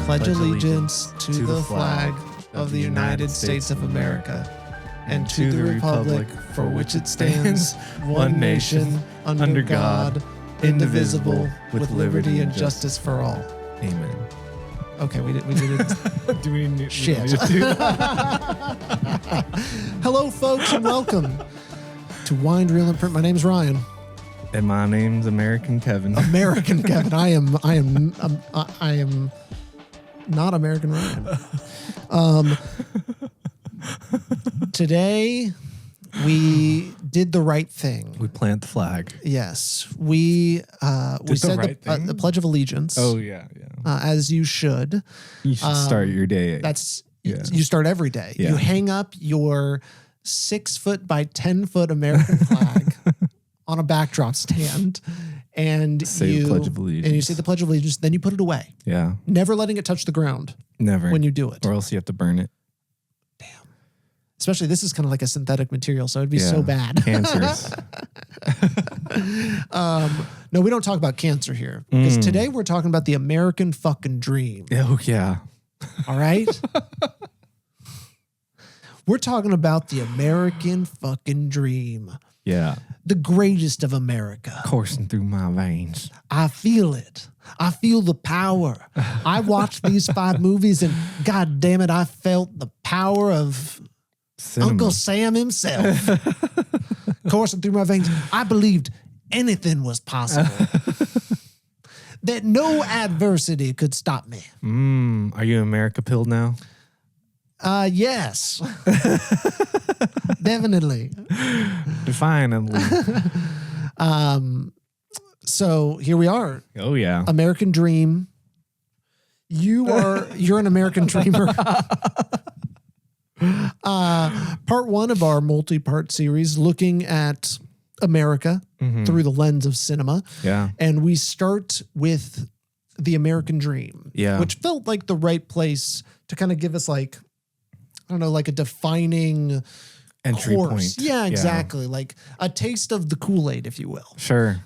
pledge allegiance to the flag of the United States of America and to the republic for which it stands, one nation, under God, indivisible, with liberty and justice for all. Amen. Okay, we did it. Do we need Shit. Hello, folks, and welcome to Wind, Reel, and Print. My name's Ryan. And my name's American Kevin. American Kevin. I am not American Ryan. Today we did the right thing. We plant the flag. Yes, we said the Pledge of Allegiance. Oh yeah. As you should. You should start your day. You start every day. Yeah. You hang up your 6 foot by 10 foot American flag on a backdrop stand, and say the Pledge of Allegiance. And you say the Pledge of Allegiance. Then you put it away. Yeah. Never letting it touch the ground. Never. When you do it, or else you have to burn it. Damn. Especially this is kind of like a synthetic material, so it'd be so bad. Cancerous. No, we don't talk about cancer here because today we're talking about the American fucking dream. Oh yeah. All right. We're talking about the American fucking dream. Yeah. The greatest of America. Coursing through my veins. I feel it. I feel the power. I watched these 5 movies and God damn it, I felt the power of Cinema. Uncle Sam himself. Coursing through my veins. I believed anything was possible. That no adversity could stop me. Are you America pilled now? Yes. Definitely. Finally. So here we are. Oh yeah. American Dream. You're an American dreamer. Part 1 of our multi-part series looking at America through the lens of cinema. Yeah. And we start with the American Dream. Yeah. Which felt like the right place to kind of give us like, I don't know, like a defining entry course. point. Yeah, exactly. Like a taste of the Kool-Aid, if you will. Sure.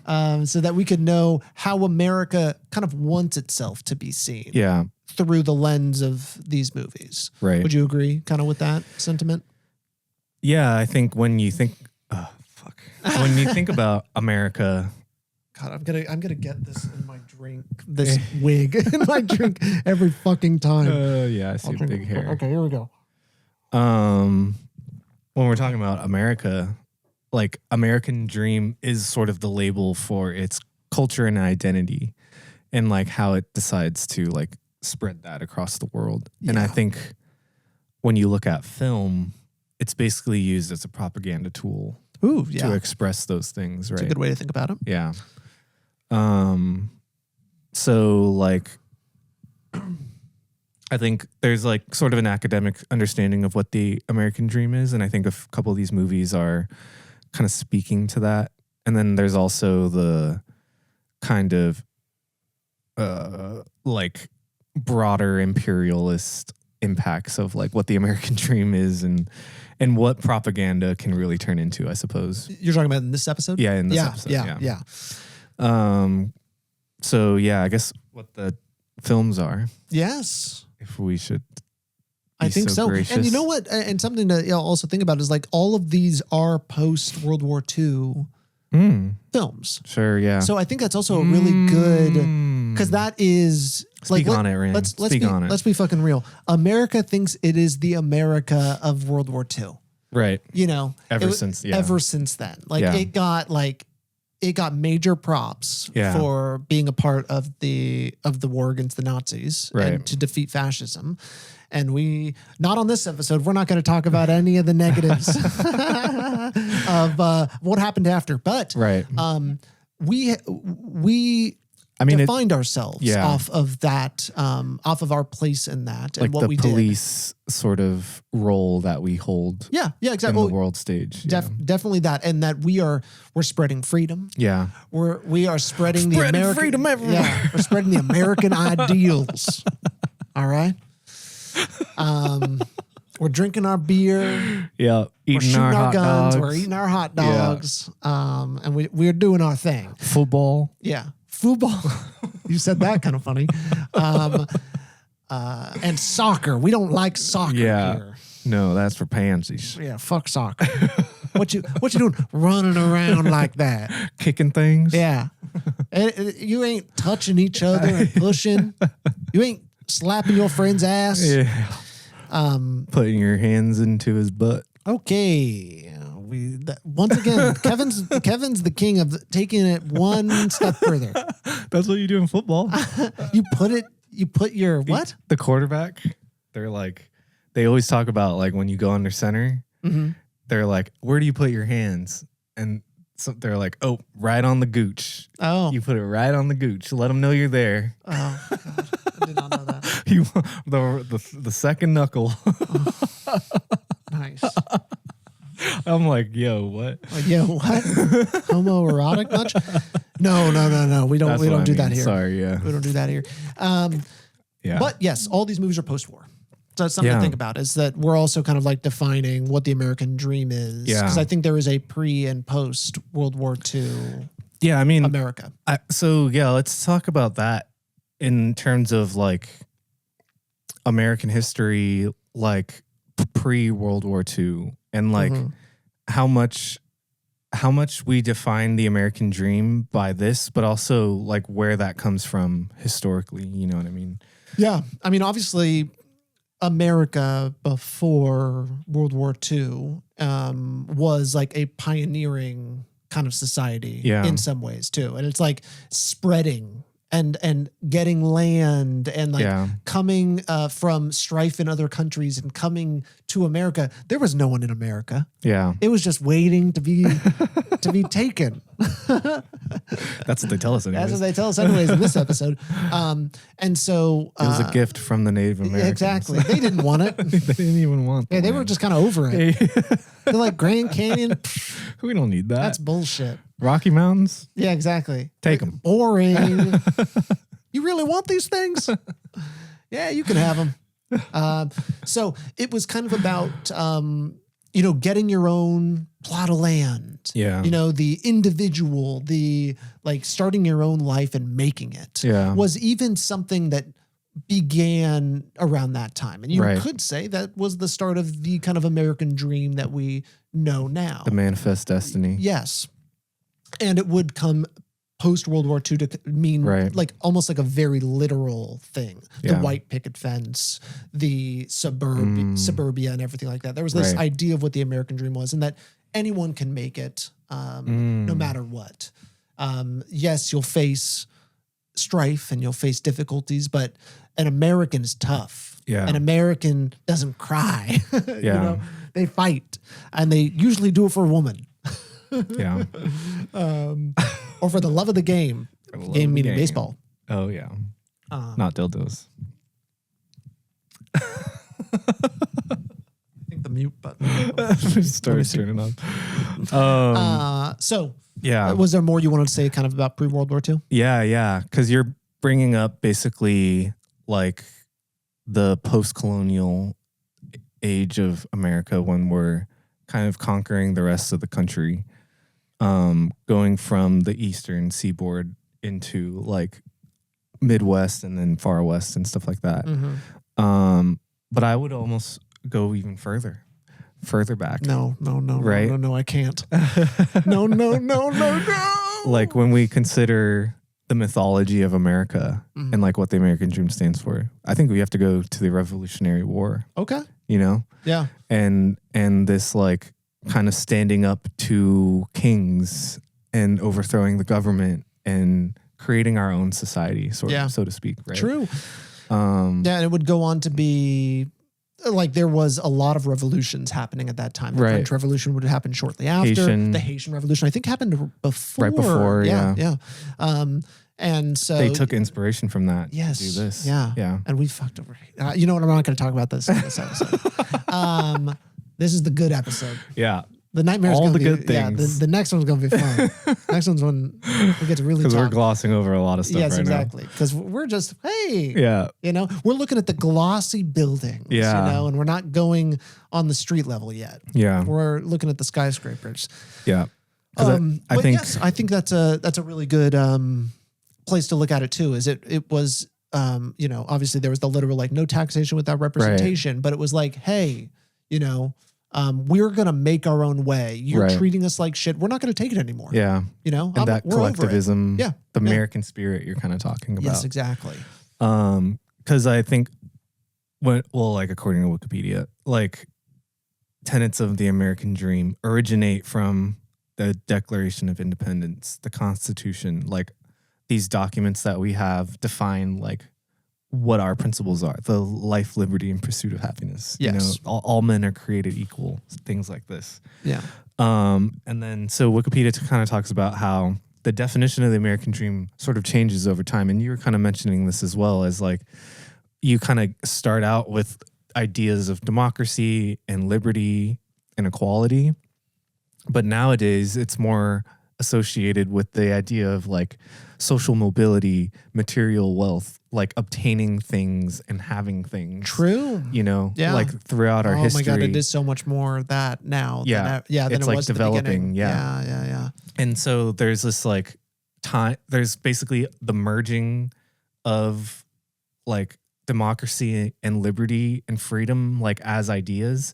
So that we could know how America kind of wants itself to be seen. Yeah. Through the lens of these movies. Right. Would you agree kind of with that sentiment? Yeah, I think when you think when you think about America. God, I'm gonna get this in my drink. This wig in my drink every fucking time. Yeah, I see a big hair. Okay, here we go. When we're talking about America, like American Dream is sort of the label for its culture and identity and like how it decides to like spread that across the world. Yeah. And I think when you look at film, it's basically used as a propaganda tool to express those things, right? It's a good way to think about it. Yeah. So like I think there's like sort of an academic understanding of what the American dream is. And I think a couple of these movies are kind of speaking to that. And then there's also the kind of like broader imperialist impacts of like what the American dream is and what propaganda can really turn into, I suppose. You're talking about in this episode? Yeah, in this episode. Yeah. So yeah, I guess what the films are. Yes. If we should I think so. Gracious. And you know what? And something to also think about is like all of these are post World War II films. Sure, yeah. So I think that's also a really good, because that is Speak on it, Rand. Let's be fucking real. America thinks it is the America of World War II. Right. You know, ever since then. Like it got major props for being a part of the war against the Nazis and to defeat fascism. And we, not on this episode, we're not going to talk about any of the negatives of what happened after. But we defined ourselves off of that, off of our place in that, and like what we did. The police sort of role that we hold. Yeah, exactly. In the world stage. Definitely that, and that we're spreading freedom. Yeah, we are spreading the American freedom everywhere. Yeah, we're spreading the American ideals. All right. We're drinking our beer. Yeah, we're shooting our guns. Dogs. We're eating our hot dogs. Yeah. And we're doing our thing. Football. Yeah, football. You said that kind of funny. and soccer. We don't like soccer here. No, that's for pansies. Yeah, fuck soccer. What you doing running around like that? Kicking things? Yeah. You ain't touching each other and pushing. You ain't slapping your friend's ass. Yeah. Putting your hands into his butt. Okay. Once again, Kevin's the king of taking it one step further. That's what you do in football. You put your what? The quarterback, they always talk about like when you go under center, they're like, where do you put your hands? And so they're like, oh, right on the gooch. Oh. You put it right on the gooch. Let them know you're there. Oh, God. I did not know that. The second knuckle. Oh, nice. I'm like, yo, what? Homoerotic much? No. We don't do that here. Sorry, yeah. We don't do that here. Yeah. But yes, all these movies are post-war. So that's something to think about, is that we're also kind of like defining what the American dream is. Yeah. Because I think there is a pre and post World War II America. Let's talk about that in terms of like American history, like pre-World War II, and like how much we define the American dream by this, but also like where that comes from historically. You know what I mean? Yeah. I mean, obviously, America before World War II was like a pioneering kind of society in some ways too. And it's like spreading and getting land and like coming from strife in other countries and coming to America. There was no one in America. Yeah. It was just waiting to be taken. That's what they tell us anyways. That's what they tell us anyways in this episode. And so it was a gift from the Native Americans. Exactly. They didn't want it. They didn't even want it. Yeah, they were just kind of over it. They're like, Grand Canyon. We don't need that. That's bullshit. Rocky Mountains? Yeah, exactly. Take them. Boring. You really want these things? Yeah, you can have them. So it was kind of about, getting your own plot of land. Yeah. The individual, the like starting your own life and making it was even something that began around that time. And you could say that was the start of the kind of American dream that we know now. The manifest destiny. Yes. And it would come post World War II to mean like almost like a very literal thing. The white picket fence, the suburbia and everything like that. There was this idea of what the American dream was, and that anyone can make it no matter what. Yes, you'll face strife and you'll face difficulties, but an American is tough. Yeah. An American doesn't cry. They fight, and they usually do it for a woman. Yeah. Or for the love of the game. Game meaning baseball. Oh, yeah. Not dildos. I think the mute button. Started turning on. Was there more you wanted to say kind of about pre-World War II? Yeah. Because you're bringing up basically like the post-colonial age of America when we're kind of conquering the rest of the country. Going from the eastern seaboard into like Midwest and then far west and stuff like that. But I would almost go even further back. No, right? No, I can't. No. Like when we consider the mythology of America and like what the American dream stands for, I think we have to go to the Revolutionary War. Okay. Yeah. And this like kind of standing up to kings and overthrowing the government and creating our own society, so to speak, right? True. And it would go on to be like there was a lot of revolutions happening at that time. The French Revolution would happen shortly after. The Haitian Revolution, I think, happened before. Right before, yeah. And so they took inspiration from that to do this. Yeah. And we fucked over. You know what? I'm not going to talk about this in this episode. This is the good episode. Yeah. The nightmare's all gonna the be, good things. The next one's going to be fun. Next one's when we get to really talk. Because we're glossing over a lot of stuff right exactly. Because we're just, hey. Yeah. We're looking at the glossy buildings. Yeah. And we're not going on the street level yet. Yeah. We're looking at the skyscrapers. Yeah. I think that's a really good place to look at it too. Is it was obviously there was the literal like no taxation without representation, but it was like, hey, we're going to make our own way. You're treating us like shit. We're not going to take it anymore. Yeah. And that collectivism, the American spirit you're kind of talking about. Yes, exactly. Because I think, like according to Wikipedia, like tenets of the American dream originate from the Declaration of Independence, the Constitution, like these documents that we have define like what our principles are, the life, liberty, and pursuit of happiness. Yes. All men are created equal, things like this. Yeah. And then so Wikipedia kind of talks about how the definition of the American dream sort of changes over time. And you were kind of mentioning this as well, as like you kind of start out with ideas of democracy and liberty and equality. But nowadays it's more associated with the idea of like social mobility, material wealth, like obtaining things and having things. True. Like throughout our history. Oh my God, it is so much more of that now. Yeah. Than it's it like was developing. Yeah. And so there's this like there's basically the merging of like democracy and liberty and freedom, like as ideas,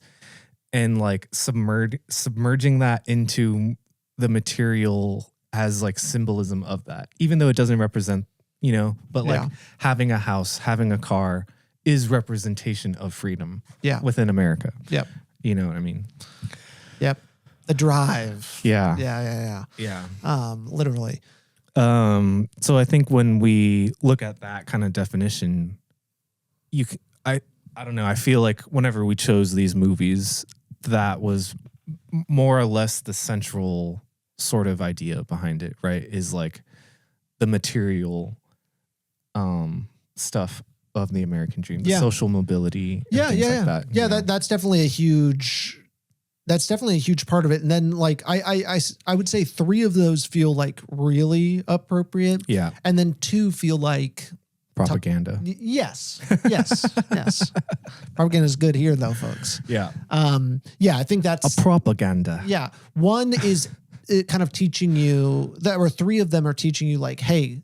and like submerging that into the material as like symbolism of that, even though it doesn't represent, but like having a house, having a car is representation of freedom within America. Yep. You know what I mean? Yep. The drive. Yeah. Literally. So I think when we look at that kind of definition, I don't know. I feel like whenever we chose these movies, that was more or less the central sort of idea behind it, right? Is like the material stuff of the American dream, the social mobility. Like that, that's definitely a huge part of it. And then like I would say 3 of those feel like really appropriate. Yeah. And then 2 feel like propaganda. Yes. Propaganda is good here though, folks. Yeah. I think that's a propaganda. Yeah. One is kind of teaching you that, or 3 of them are teaching you like, hey,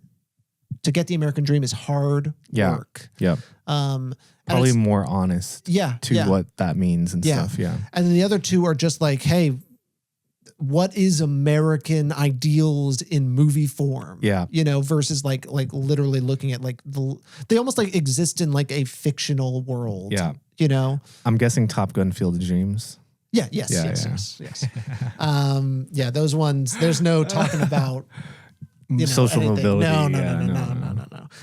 to get the American dream is hard work. Yeah. Probably more honest to what that means and stuff. Yeah. And then the other 2 are just like, hey, what is American ideals in movie form? Yeah. Versus like literally looking at like they almost like exist in like a fictional world. Yeah. I'm guessing Top Gun Field of Dreams. Yes. Those ones, there's no talking about social anything. mobility. No.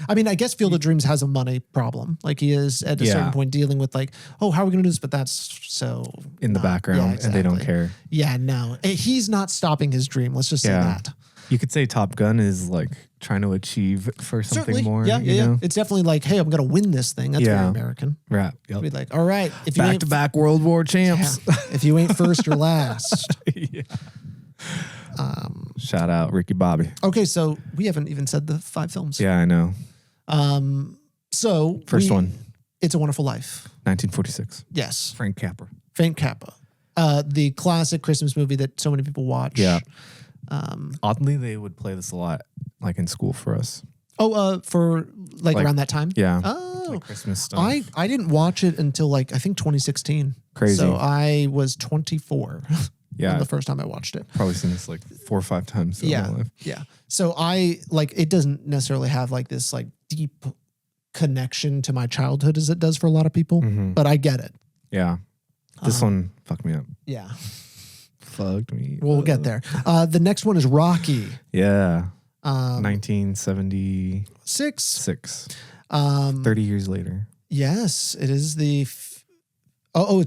I mean, I guess Field of Dreams has a money problem. Like he is at a certain point dealing with like, oh, how are we going to do this? But that's so in the background and they don't care. Yeah, no, he's not stopping his dream. Let's just say that. You could say Top Gun is like trying to achieve for something Certainly. more. Yeah. It's definitely like, hey, I'm going to win this thing. That's very American. Right. Yep. Be like, all right, if you back-to-back World War champs. Yeah. If you ain't first, you're last. Yeah. Shout out Ricky Bobby. Okay, so we haven't even said the 5 films. Yeah, I know. So first one, It's a Wonderful Life, 1946. Yes, Frank Capra. The classic Christmas movie that so many people watch. Yeah. Oddly, they would play this a lot, like in school for us. Oh, for like around that time. Yeah. Oh, like Christmas stuff. I didn't watch it until like I think 2016. Crazy. So I was 24. Yeah. The first time I watched it. Probably seen this like 4 or 5 times in my life. Yeah. So I like it doesn't necessarily have like this like deep connection to my childhood as it does for a lot of people, but I get it. Yeah. This one fucked me up. Yeah. Fucked me. We'll get there. The next one is Rocky. Yeah. 1976. 30 years later. Yes, it is it's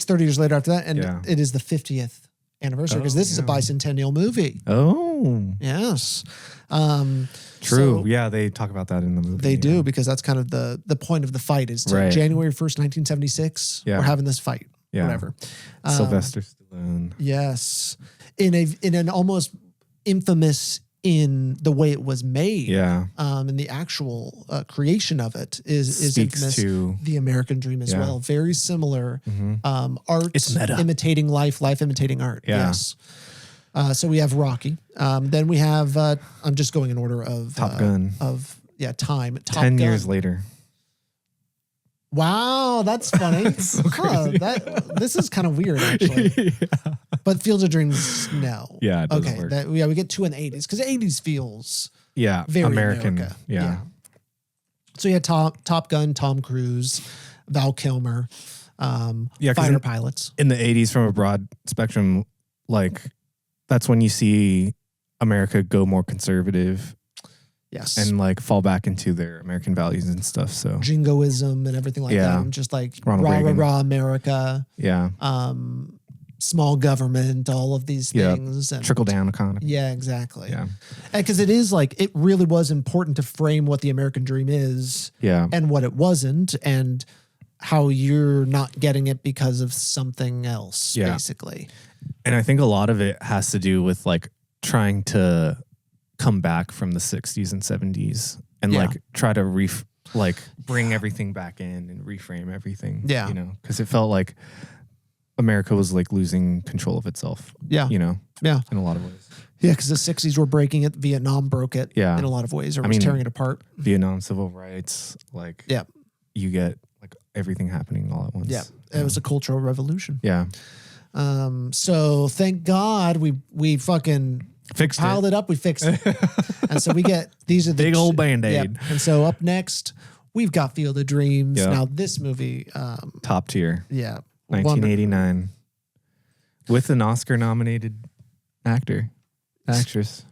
30 years later after that, and it is the 50th anniversary because this is a bicentennial movie. Oh, yes. True. They talk about that in the movie. They do, because that's kind of the point of the fight is January 1st, 1976. We're having this fight. Yeah. Whatever. Sylvester Stallone. Yes. In an almost infamous in the way it was made. Yeah. And the actual creation of it is infamous to the American dream as well. Very similar. Art it's meta. Imitating life imitating art. Yeah. Yes. So we have Rocky. Then we have I'm just going in order of Top Gun. Time. Top 10 Gun. years later. Wow, that's funny. So crazy. This is kind of weird, actually. Yeah. But Field of Dreams, no. Yeah, it doesn't work. We get 2 in the 80s because the 80s feels very American. America. Yeah. So you had Top Gun, Tom Cruise, Val Kilmer, fighter pilots. In the 80s, from a broad spectrum, like that's when you see America go more conservative. Yes. And like fall back into their American values and stuff. So jingoism and everything like that. And just like rah America. Yeah. Small government, all of these things. And trickle down economy. Yeah, exactly. Yeah. Because it is like, it really was important to frame what the American dream is. Yeah. And what it wasn't, and how you're not getting it because of something else, basically. And I think a lot of it has to do with like trying to come back from the 60s and 70s and like try to bring everything back in and reframe everything. Yeah. You know, because it felt like America was like losing control of itself. Yeah. You know? Yeah. In a lot of ways. Yeah, because the 60s were breaking it. Vietnam broke it in a lot of ways, or was tearing it apart. Vietnam civil rights, like you get like everything happening all at once. Yeah. It was a cultural revolution. Yeah. So thank God we fucking piled it up. We fixed it. And so we get, these are the big old Band-Aid. Yep. And so up next, we've got Field of Dreams. Yep. Now this movie, top tier. Yeah. 1989 with an Oscar nominated actress.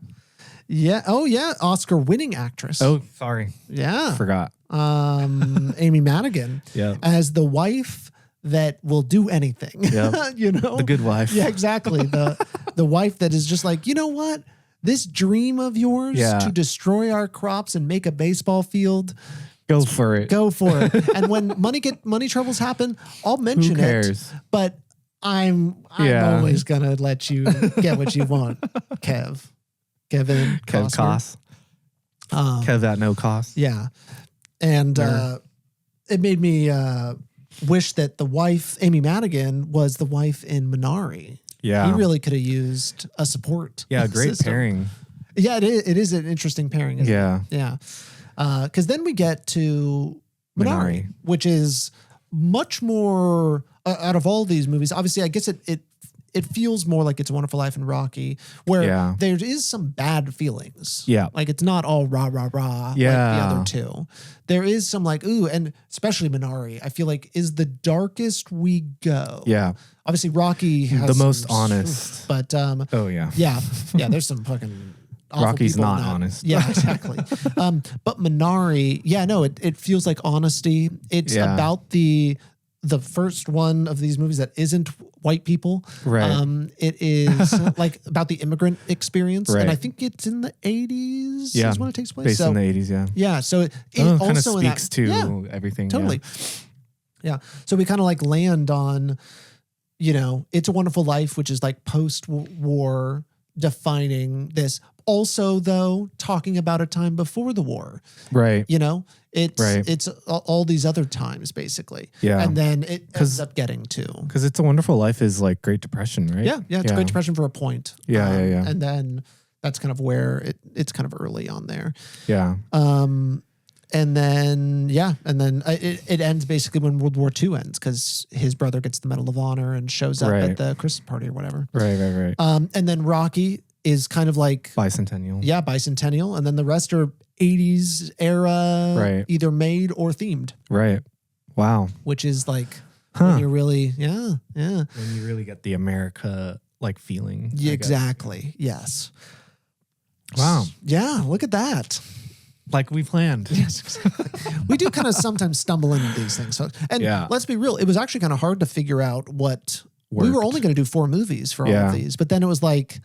Yeah. Oh yeah. Oscar winning actress. Oh, sorry. Yeah. Forgot. Amy Madigan as the wife that will do anything. Yep. You know, the good wife. Yeah, exactly. The wife that is just like, you know what? This dream of yours to destroy our crops and make a baseball field. Go for it. Go for it. And when money troubles happen, I'll mention Who cares? it. But I'm always gonna let you get what you want, Kev Koss. Kev at no cost. Yeah. And it made me wish that the wife, Amy Madigan, was the wife in Minari. Yeah. He really could have used a support. Yeah, great system. pairing. Yeah, it is an interesting pairing. Isn't Yeah. it? Yeah. Because then we get to Minari, which is much more out of all these movies. Obviously, I guess it feels more like It's a Wonderful Life and Rocky, where there is some bad feelings. Yeah. Like it's not all rah, rah, rah like the other two. There is some like, ooh, and especially Minari, I feel like is the darkest we go. Yeah. Obviously, Rocky has the most honest. But yeah, there's some fucking Rocky's not honest. Yeah, exactly. But Minari, it feels like honesty. It's about the first one of these movies that isn't white people. Right. It is like about the immigrant experience. Right. And I think it's in the 80s is when it takes place. Based in the 80s, yeah. Yeah. So it also kind of speaks to everything. Totally. Yeah. So we kind of like land on, It's a Wonderful Life, which is like post-war defining this. Also, though, talking about a time before the war. Right. It's all these other times, basically. Yeah. And then it ends up getting to. Because It's a Wonderful Life is like Great Depression, right? Yeah. It's Great Depression for a point. Yeah. And then that's kind of where it's kind of early on there. Yeah. And then it ends basically when World War II ends, because his brother gets the Medal of Honor and shows up at the Christmas party or whatever. Right. And then Rocky is kind of like bicentennial. Yeah, bicentennial. And then the rest are 80s era, either made or themed. Right. Wow. Which is like when you really, when you really get the America like feeling. Yeah, exactly. Yes. Wow. Yeah. Look at that. Like we planned. Yes, exactly. We do kind of sometimes stumble into these things. So, and let's be real, it was actually kind of hard to figure out what we were only going to do 4 movies for all of these, but then it was like,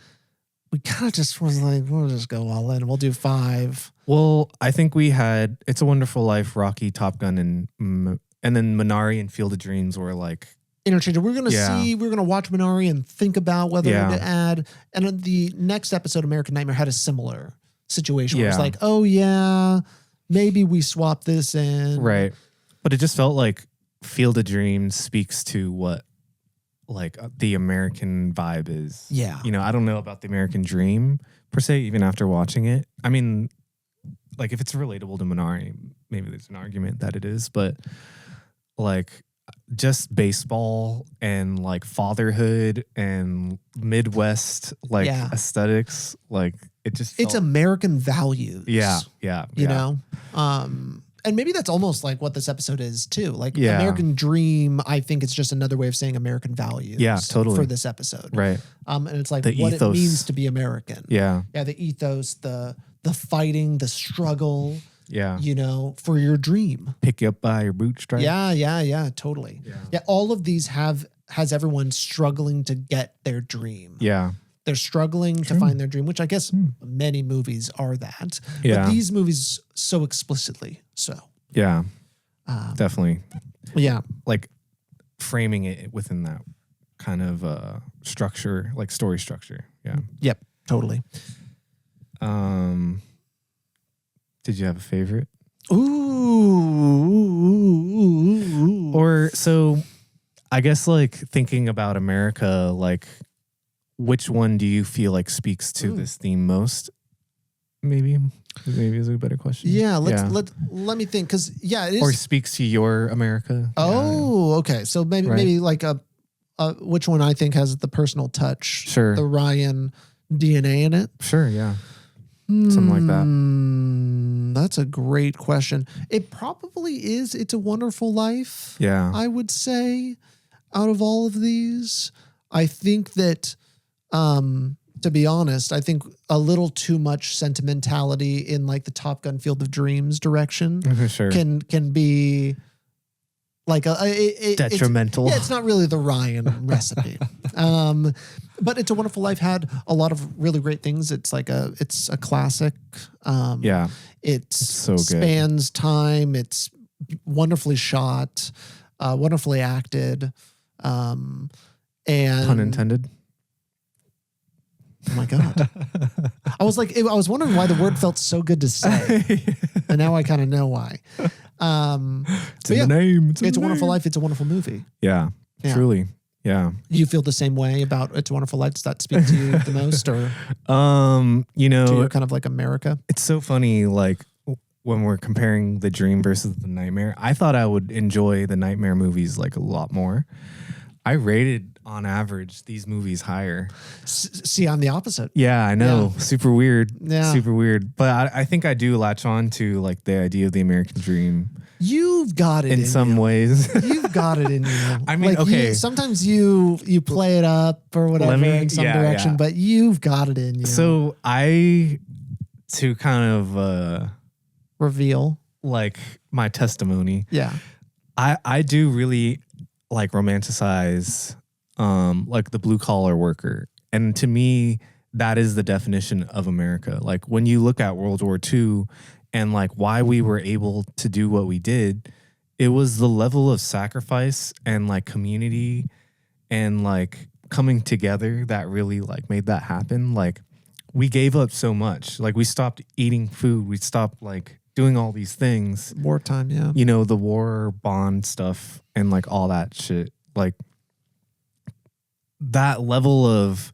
we kind of just was like, we'll just go all in. We'll do 5. Well, I think we had It's a Wonderful Life, Rocky, Top Gun, and then Minari and Field of Dreams were like interchangeable. We're going to watch Minari and think about whether to add. And then the next episode, American Nightmare, had a similar situation. Where it was like, oh yeah, maybe we swap this in. Right. But it just felt like Field of Dreams speaks to what like the American vibe is. Yeah. I don't know about the American dream per se, even after watching it. I mean, like if it's relatable to Minari, maybe there's an argument that it is, but like just baseball and like fatherhood and Midwest like aesthetics. Like it just it's American values. Yeah. You know? And maybe that's almost like what this episode is too. Like American Dream, I think it's just another way of saying American values. Yeah, totally. For this episode. Right. And it's like the what ethos. It means to be American. Yeah. Yeah, the ethos, the fighting, the struggle. Yeah. You know, for your dream. Pick you up by your bootstraps. Yeah, totally. Yeah, all of these has everyone struggling to get their dream. Yeah. They're struggling to find their dream, which I guess many movies are that. Yeah. But these movies so explicitly so. Yeah. Definitely. Yeah. Like framing it within that kind of structure, like story structure. Yeah. Yep. Totally. Did you have a favorite? Ooh. Or so I guess like thinking about America, like which one do you feel like speaks to this theme most? Maybe is a better question. Yeah, let me think, because it is, or speaks to your America. Oh, okay. So maybe like a which one I think has the personal touch. Sure. The Ryan DNA in it. Sure. Yeah. Something like that. That's a great question. It probably is It's a Wonderful Life. Yeah. I would say out of all of these, I think that. To be honest, I think a little too much sentimentality in like the Top Gun Field of Dreams direction can be like detrimental. It's not really the Ryan recipe. But It's a Wonderful Life had a lot of really great things. It's a classic. It's so good. Spans time. It's wonderfully shot, wonderfully acted, and pun intended. Oh my God. I was wondering why the word felt so good to say. And now I kind of know why. It's in the name. It's a Wonderful Life. It's a wonderful movie. Yeah. Truly. Yeah. You feel the same way about It's a Wonderful Life? Does that speak to you the most, or to your kind of like America? It's so funny, like when we're comparing the dream versus the nightmare. I thought I would enjoy the nightmare movies like a lot more. I rated on average these movies higher. See, I'm the opposite. Yeah, I know. Yeah. Super weird. Yeah. Super weird. But I think I do latch on to like the idea of the American dream. You've got it in some ways. You've got it in you. I mean, like okay. Sometimes you play it up or whatever in some direction, but you've got it in you. So to kind of reveal like my testimony. Yeah. I do really like romanticize like the blue collar worker. And to me, that is the definition of America. Like when you look at World War II and like why we were able to do what we did, it was the level of sacrifice and like community and like coming together that really like made that happen. Like we gave up so much. Like we stopped eating food. We stopped like doing all these things. Wartime, yeah. You know, the war bond stuff and like all that shit. Like that level of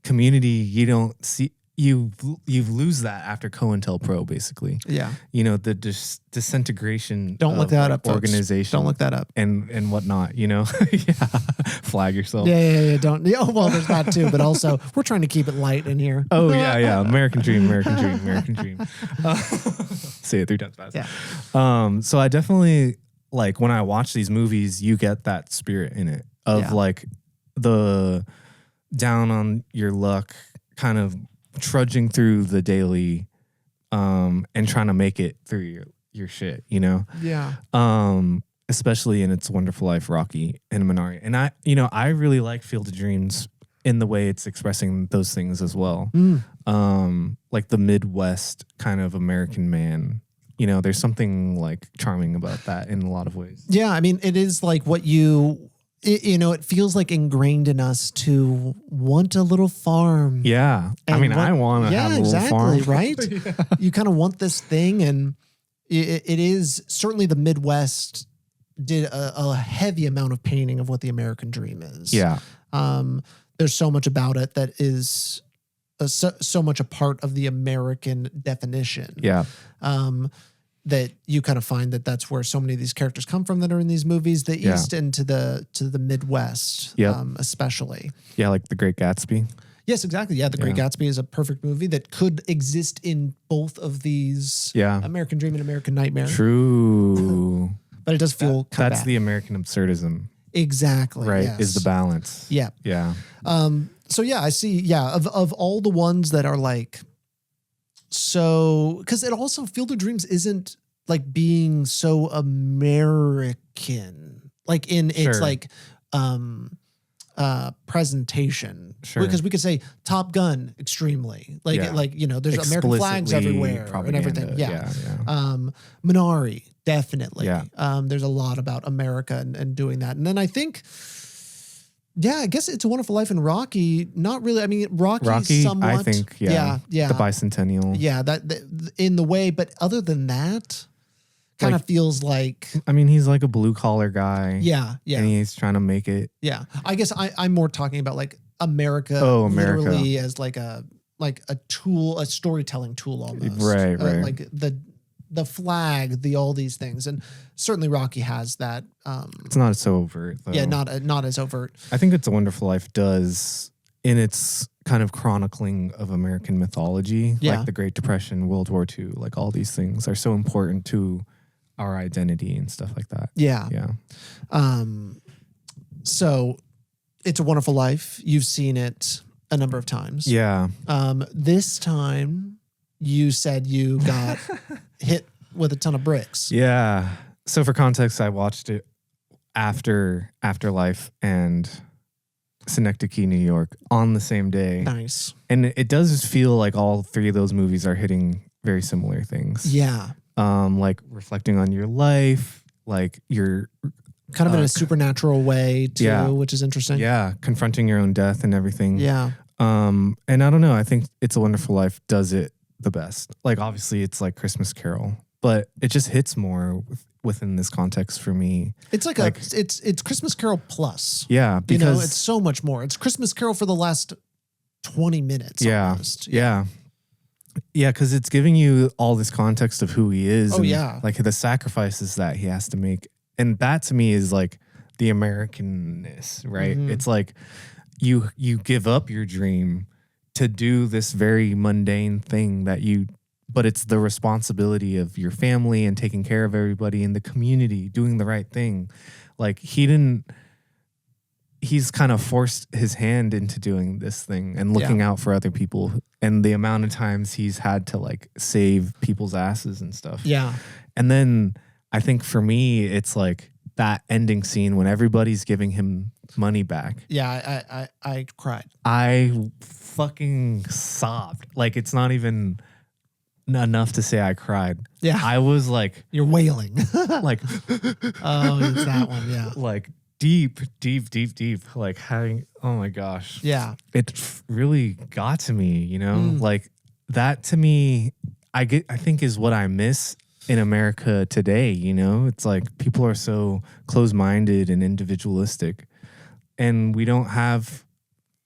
community, you don't see. You lose that after COINTELPRO, basically. Yeah. You know, the disintegration. Don't look that up, organization. Folks. Don't look that up. And whatnot, you know? Yeah. Flag yourself. Yeah. Don't. Yeah, well, there's that too, but also we're trying to keep it light in here. Oh, yeah. American dream. Say it 3 times fast. Yeah. So I definitely, like, when I watch these movies, you get that spirit in it of, like, the down on your luck kind of trudging through the daily and trying to make it through your shit, you know? Yeah. Especially in It's a Wonderful Life, Rocky and Minari. And I really like Field of Dreams in the way it's expressing those things as well. Like the Midwest kind of American man. You know, there's something like charming about that in a lot of ways. Yeah, I mean, it is like what it feels like ingrained in us to want a little farm. Yeah. I want to have a little farm. Right? Yeah. You kind of want this thing, and it is certainly the Midwest did a heavy amount of painting of what the American dream is. Yeah. There's so much about it that is so much a part of the American definition. Yeah. that you kind of find that that's where so many of these characters come from that are in these movies, the East and to the Midwest, especially. Yeah, like The Great Gatsby. Yes, exactly. Yeah, The Great Gatsby is a perfect movie that could exist in both of these. Yeah. American Dream and American Nightmare. True. But it does feel kind of that's the American absurdism. Exactly. Right. Yes. Is the balance. Yeah. Yeah. So yeah, I see. Yeah. Of all the ones that are like, so, because it also Field of Dreams isn't like being so American, like in its like presentation. Sure. Because we could say Top Gun extremely, like there's American flags everywhere and everything. Yeah. Minari, definitely. Yeah. There's a lot about America and doing that. And then I think, I guess It's a Wonderful Life and Rocky, not really. I mean, Rocky somewhat. I think, yeah. The bicentennial. Yeah, that in the way, but other than that, kind of feels like. I mean, he's like a blue collar guy. Yeah. And he's trying to make it. Yeah, I guess I'm more talking about like America, literally as like a tool, a storytelling tool almost. Right. Like the flag, all these things, and certainly Rocky has that. It's not so overt, though. Yeah, not as overt. I think It's a Wonderful Life does, in its kind of chronicling of American mythology, like the Great Depression, World War II, like all these things are so important to our identity and stuff like that. Yeah. So, It's a Wonderful Life. You've seen it a number of times. Yeah. This time, you said you got hit with a ton of bricks. Yeah. So for context, I watched it after Afterlife and Synecdoche, New York on the same day. Nice. And it does feel like all three of those movies are hitting very similar things. Yeah. Like reflecting on your life, like your kind of in a supernatural way too, which is interesting. Yeah. Confronting your own death and everything. Yeah. And I don't know, I think It's a Wonderful Life does it the best. Like obviously it's like Christmas Carol, but it just hits more within this context for me. It's like it's Christmas Carol plus. Yeah, because it's so much more. It's Christmas Carol for the last 20 minutes. Almost. Yeah, because it's giving you all this context of who he is. Oh, and like the sacrifices that he has to make, and that to me is like the Americanness, right? Mm-hmm. It's like you give up your dream to do this very mundane thing but it's the responsibility of your family and taking care of everybody in the community, doing the right thing. Like he's kind of forced his hand into doing this thing and looking out for other people, and the amount of times he's had to like save people's asses and stuff. Yeah. And then I think for me, it's like that ending scene when everybody's giving him money back. Yeah, I cried. I fucking sobbed. Like it's not even enough to say I cried. Yeah. I was like, you're wailing. Like, oh, it's that one. Yeah. Like deep. Like having, oh my gosh. Yeah. It really got to me, like that to me, I think is what I miss in America today. It's like people are so close-minded and individualistic, and we don't have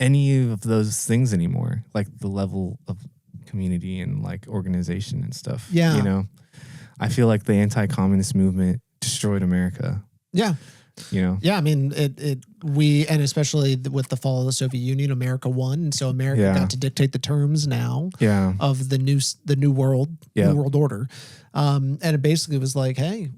any of those things anymore, like the level of community and like organization and stuff. Yeah. I feel like the anti-communist movement destroyed America. Yeah. Yeah, I mean, and especially with the fall of the Soviet Union, America won. And so America got to dictate the terms now of the new world, new world order. And it basically was like, hey,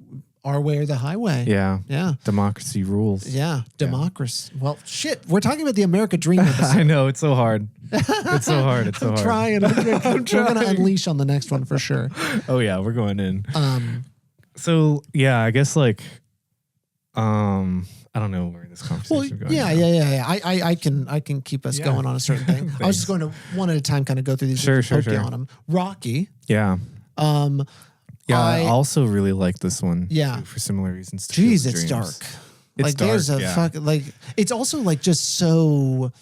our way or the highway. Yeah. Yeah. Democracy rules. Yeah. Democracy. Well, shit. We're talking about the America Dream episode. I know. It's so hard. It's so hard. I'm trying. I'm trying to unleash on the next one for sure. Oh, yeah. We're going in. So, yeah, I guess like, I don't know where this conversation is going. Yeah. I can keep us going on a certain thing. I was just going to one at a time kind of go through these. Sure. On them. Rocky. Yeah. I also really like this one. Yeah. For similar reasons. Jeez, it's dark. It's like dark, there's a like it's also like just so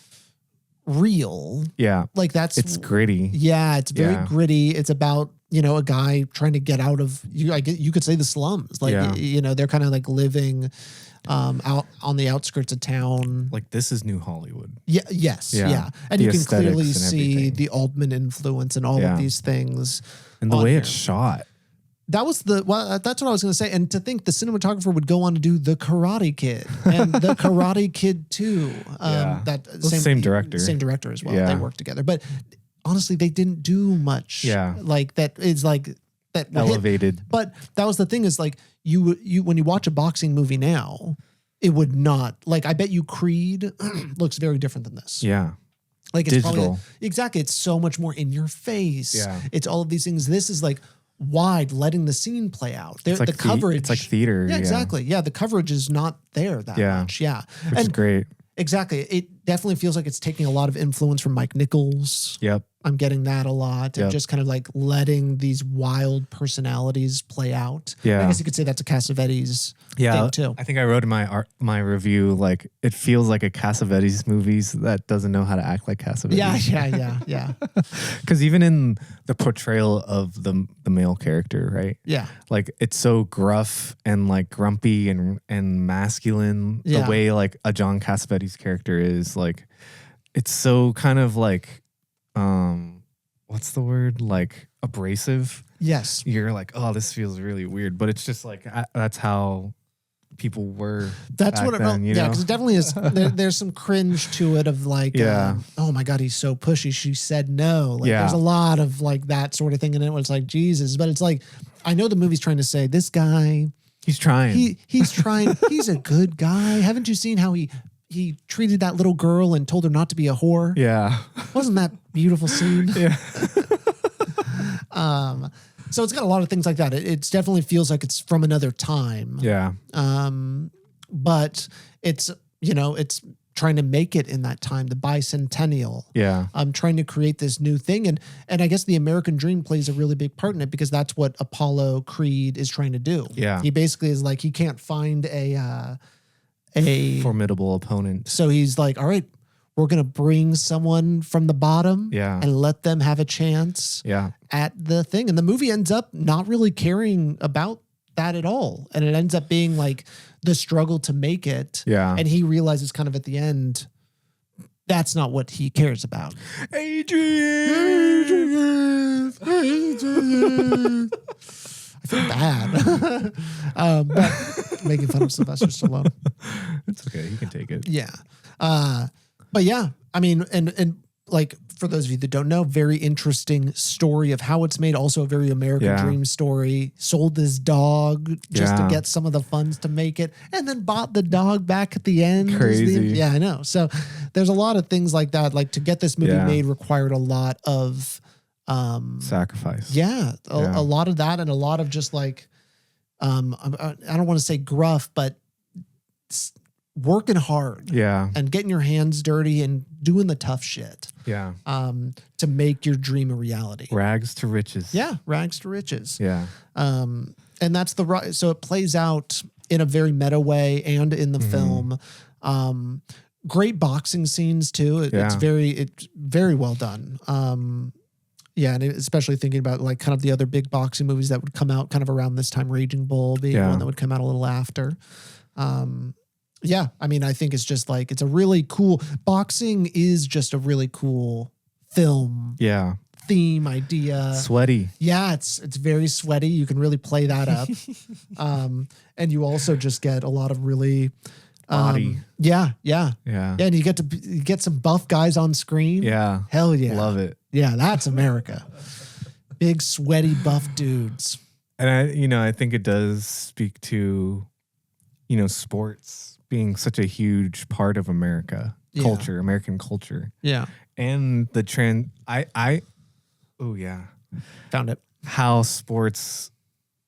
real. Yeah. Like it's gritty. Yeah, it's very gritty. It's about, a guy trying to get out of you could say the slums. Like they're kind of like living out on the outskirts of town. Like this is New Hollywood. Yeah, yes. Yeah. And you can clearly see the Altman influence and all of these things. And the way it's shot. that's what I was going to say. And to think the cinematographer would go on to do The Karate Kid and The Karate Kid 2. That same director as well. They worked together. But honestly, they didn't do much. Like that is like that elevated. But that was the thing is like you when you watch a boxing movie now, it would not like, I bet you Creed looks very different than this. Yeah. Like it's digital. Probably, exactly. It's so much more in your face. Yeah. It's all of these things. This is like wide, letting the scene play out. It's like the coverage. It's like theater. Yeah, exactly. Yeah. The coverage is not there that much. Yeah. Which is great. Exactly. It definitely feels like it's taking a lot of influence from Mike Nichols. Yep. I'm getting that a lot. And just kind of like letting these wild personalities play out. Yeah. I guess you could say that's a Cassavetes thing too. I think I wrote in my review, like, it feels like a Cassavetes movies that doesn't know how to act like Cassavetes. Yeah. Because even in the portrayal of the male character, right? Yeah. Like, it's so gruff and like grumpy and masculine. The way like a John Cassavetes character is, like, it's so kind of like, what's the word? Like abrasive. Yes. You're like, oh, this feels really weird, but it's just like that's how people were. That's what it felt. You know? Yeah, because it definitely is. There's some cringe to it of like, oh my god, he's so pushy. She said no. Like, there's a lot of like that sort of thing in it. Where it's like Jesus, but it's like I know the movie's trying to say this guy. He's trying. He's trying. He's a good guy. Haven't you seen how he treated that little girl and told her not to be a whore? Yeah. Wasn't that beautiful scene? Yeah. So it's got a lot of things like that. It definitely feels like it's from another time. Yeah. But it's, it's trying to make it in that time, the bicentennial. Yeah. Trying to create this new thing. And I guess the American dream plays a really big part in it because that's what Apollo Creed is trying to do. Yeah. He basically is like, he can't find a formidable opponent. So he's like, all right, we're going to bring someone from the bottom and let them have a chance at the thing. And the movie ends up not really caring about that at all. And it ends up being like the struggle to make it. Yeah. And he realizes kind of at the end, that's not what he cares about. Adrian. I feel bad. But making fun of Sylvester Stallone. It's okay. You can take it. Yeah. But yeah, I mean, and like, for those of you that don't know, very interesting story of how it's made. Also a very American dream story. Sold his dog just to get some of the funds to make it, and then bought the dog back at the end. Crazy. Yeah, I know. So there's a lot of things like that. Like, to get this movie made required a lot of sacrifice. Yeah, a lot of that, and a lot of just like, I don't want to say gruff, but working hard. Yeah. And getting your hands dirty and doing the tough shit. Yeah. To make your dream a reality. Rags to riches. Yeah. Rags to riches. Yeah. And that's so it plays out in a very meta way and in the film. Great boxing scenes too. It's very well done. Yeah, and especially thinking about like kind of the other big boxing movies that would come out kind of around this time, Raging Bull being one that would come out a little after. Yeah, I mean, I think it's just like, it's a really cool, boxing is just a really cool film. Yeah. Theme idea. Sweaty. Yeah, it's very sweaty. You can really play that up. And you also just get a lot of really body. Yeah. And you get some buff guys on screen. Yeah. Hell yeah. Love it. Yeah, that's America. Big sweaty buff dudes. And I think it does speak to, sports being such a huge part of American culture. Yeah. And the trend, Found it. How sports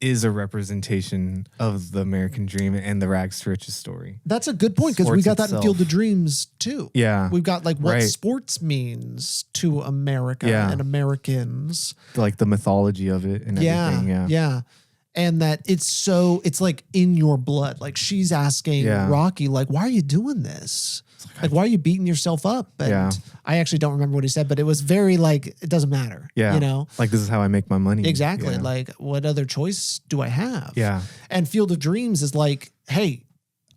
is a representation of the American dream and the rags to riches story. That's a good point, because we got that in Field of Dreams too. Yeah. We've got like what sports means to America and Americans. Like the mythology of it and everything. Yeah. And that it's like in your blood. Like, she's asking Rocky, like, why are you doing this? Like, why are you beating yourself up? And I actually don't remember what he said, but it was very like, it doesn't matter. Yeah. Like, this is how I make my money. Exactly. Yeah. Like, what other choice do I have? Yeah. And Field of Dreams is like, hey,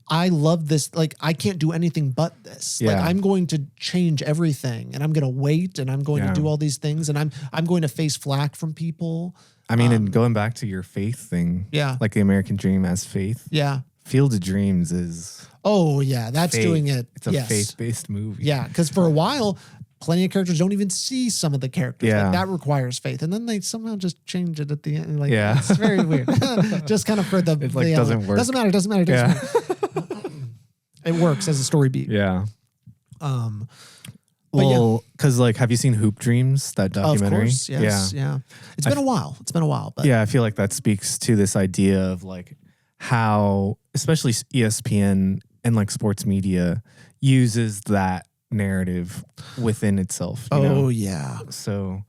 I love this. Like, I can't do anything but this. Yeah. Like, I'm going to change everything, and I'm going to wait, and I'm going to do all these things, and I'm going to face flack from people. I mean, and going back to your faith thing, like the American dream as faith. Yeah. Field of Dreams is. Oh, yeah. That's faith. Doing it. It's a faith-based movie. Yeah. Because for a while, plenty of characters don't even see some of the characters. Yeah. Like, that requires faith. And then they somehow just change it at the end. Like, it's very weird. Just kind of for the. It like doesn't work. Doesn't matter. Doesn't matter. It works as a story beat. Yeah. Well, because like, have you seen Hoop Dreams, that documentary? Of course, yes, yeah. It's been a while. But yeah, I feel like that speaks to this idea of like how, especially ESPN and like sports media, uses that narrative within itself. You know? Yeah. So,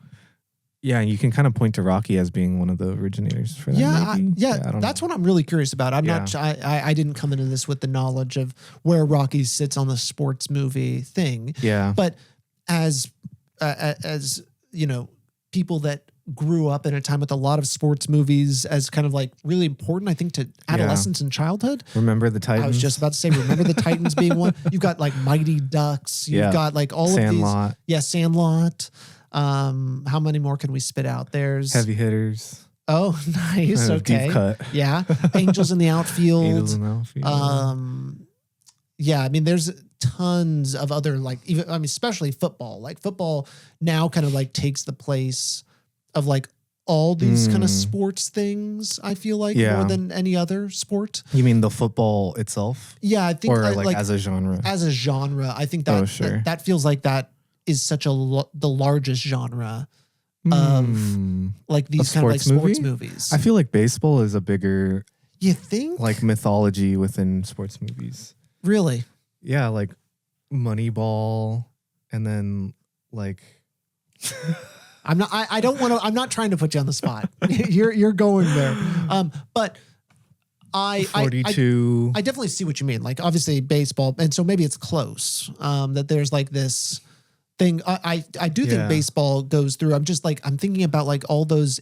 yeah, you can kind of point to Rocky as being one of the originators for that. Yeah, that's what I'm really curious about. I'm not. I didn't come into this with the knowledge of where Rocky sits on the sports movie thing. Yeah, but as you know, people that grew up in a time with a lot of sports movies as kind of like really important, I think, to adolescence and childhood. Remember the Titans? I was just about to say, remember the Titans being one. You've got like Mighty Ducks. You've got like all Sandlot. of these. Yeah, Sandlot. How many more can we spit out? There's Heavy Hitters. Oh, nice. Okay. Deep cut. Yeah. Angels in the Outfield. Angels in the Outfield. Yeah, I mean, there's tons of other, like, even, I mean, especially football. Like, football now kind of like takes the place of like all these kind of sports things, I feel like, more than any other sport. You mean the football itself? Yeah, I think, or like as a genre. As a genre, I think that that feels like that is such the largest genre of like these kind of like sports movies. I feel like baseball is a bigger, you think, like mythology within sports movies. Really? Yeah, like Moneyball, and then like I'm not. I don't want to. I'm not trying to put you on the spot. You're going there. But I 42. I definitely see what you mean. Like, obviously baseball, and so maybe it's close. That there's like this thing. I do think baseball goes through. I'm just like, I'm thinking about like all those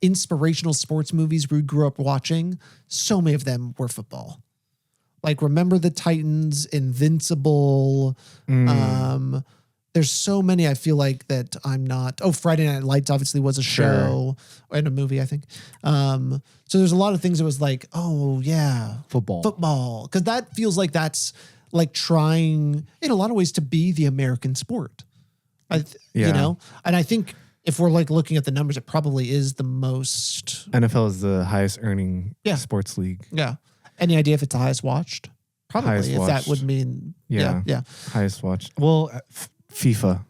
inspirational sports movies we grew up watching. So many of them were football. Like, Remember the Titans, Invincible. There's so many, I feel like, that I'm not. Oh, Friday Night Lights obviously was a show and a movie, I think. So there's a lot of things that was like, oh, yeah. Football. Because that feels like that's like trying, in a lot of ways, to be the American sport. You know? And I think if we're like looking at the numbers, it probably is the most. NFL is the highest earning sports league. Yeah. Any idea if it's the highest watched? Probably, highest if watched. that would mean. Yeah. Highest watched. Well, FIFA,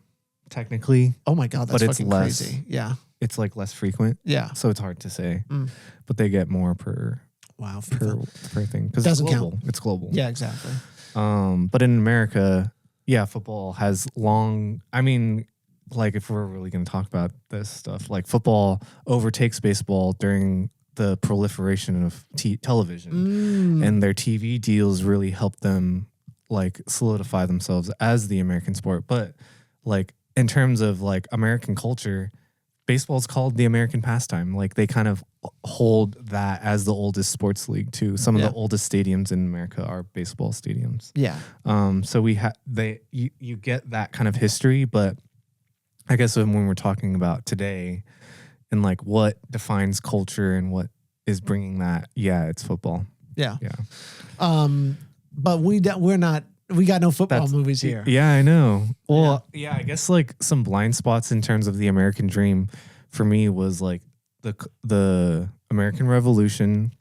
technically. Oh my God, that's but it's fucking less, crazy. Yeah. It's like less frequent. Yeah. So it's hard to say. But they get more per thing. Because it's global. Count. It's global. Yeah, exactly. But in America, football has long, I mean, like if we're really going to talk about this stuff, like football overtakes baseball during the proliferation of television, and their TV deals really help them like solidify themselves as the American sport. But like in terms of like American culture, baseball is called the American pastime. Like they kind of hold that as the oldest sports league too. Some of the oldest stadiums in America are baseball stadiums. Yeah. So we you get that kind of history, but I guess when we're talking about today and like what defines culture and what is bringing that, it's football. Yeah. But we got no football movies here. Yeah, I know. Well, I guess like some blind spots in terms of the American dream for me was like the American Revolution.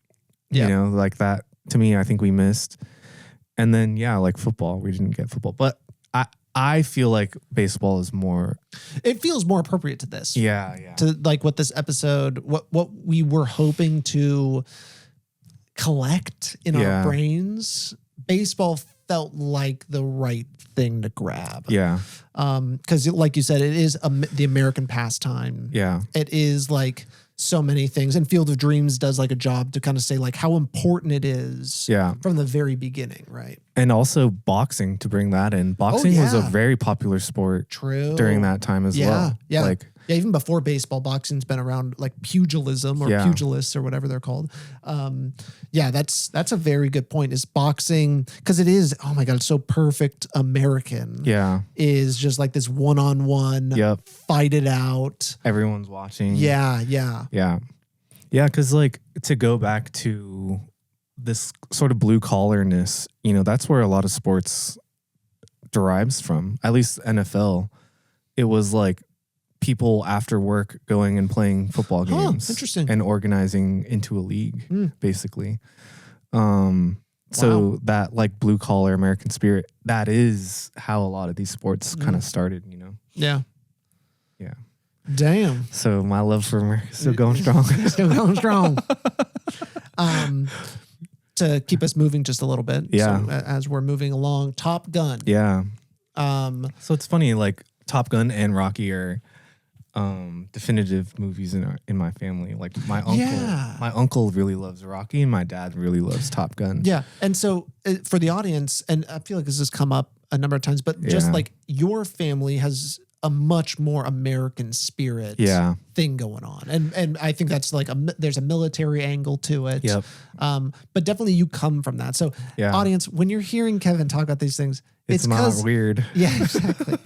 You know, like that to me, I think we missed. And then like football, we didn't get football, but I feel like baseball is more. It feels more appropriate to this. Yeah. To like what this episode, what we were hoping to collect in our brains. Baseball felt like the right thing to grab. Yeah. Because like you said, it is the American pastime. Yeah. It is like so many things. And Field of Dreams does like a job to kind of say like how important it is from the very beginning, right? And also boxing, to bring that in. Boxing was a very popular sport during that time as well. Yeah. Like, even before baseball, boxing's been around, like pugilism or pugilists or whatever they're called. That's a very good point. Is boxing, because it is, oh my God, it's so perfect American. Yeah. Is just like this one-on-one, fight it out. Everyone's watching. Yeah. Yeah, because like to go back to this sort of blue collarness, that's where a lot of sports derives from. At least NFL, it was like people after work going and playing football games, interesting, and organizing into a league, basically. So that like blue collar American spirit, that is how a lot of these sports kind of started, Yeah. Yeah. Damn. So my love for America is still going strong. Still going strong. To keep us moving just a little bit. Yeah. So, as we're moving along, Top Gun. Yeah. So it's funny, like Top Gun and Rocky are definitive movies in my family. Like my uncle really loves Rocky, and my dad really loves Top Gun. Yeah. And so for the audience, and I feel like this has come up a number of times, but just like your family has a much more American spirit thing going on. And I think that's like there's a military angle to it. Yep. But definitely you come from that. So audience, when you're hearing Kevin talk about these things, it's not weird. Yeah, exactly.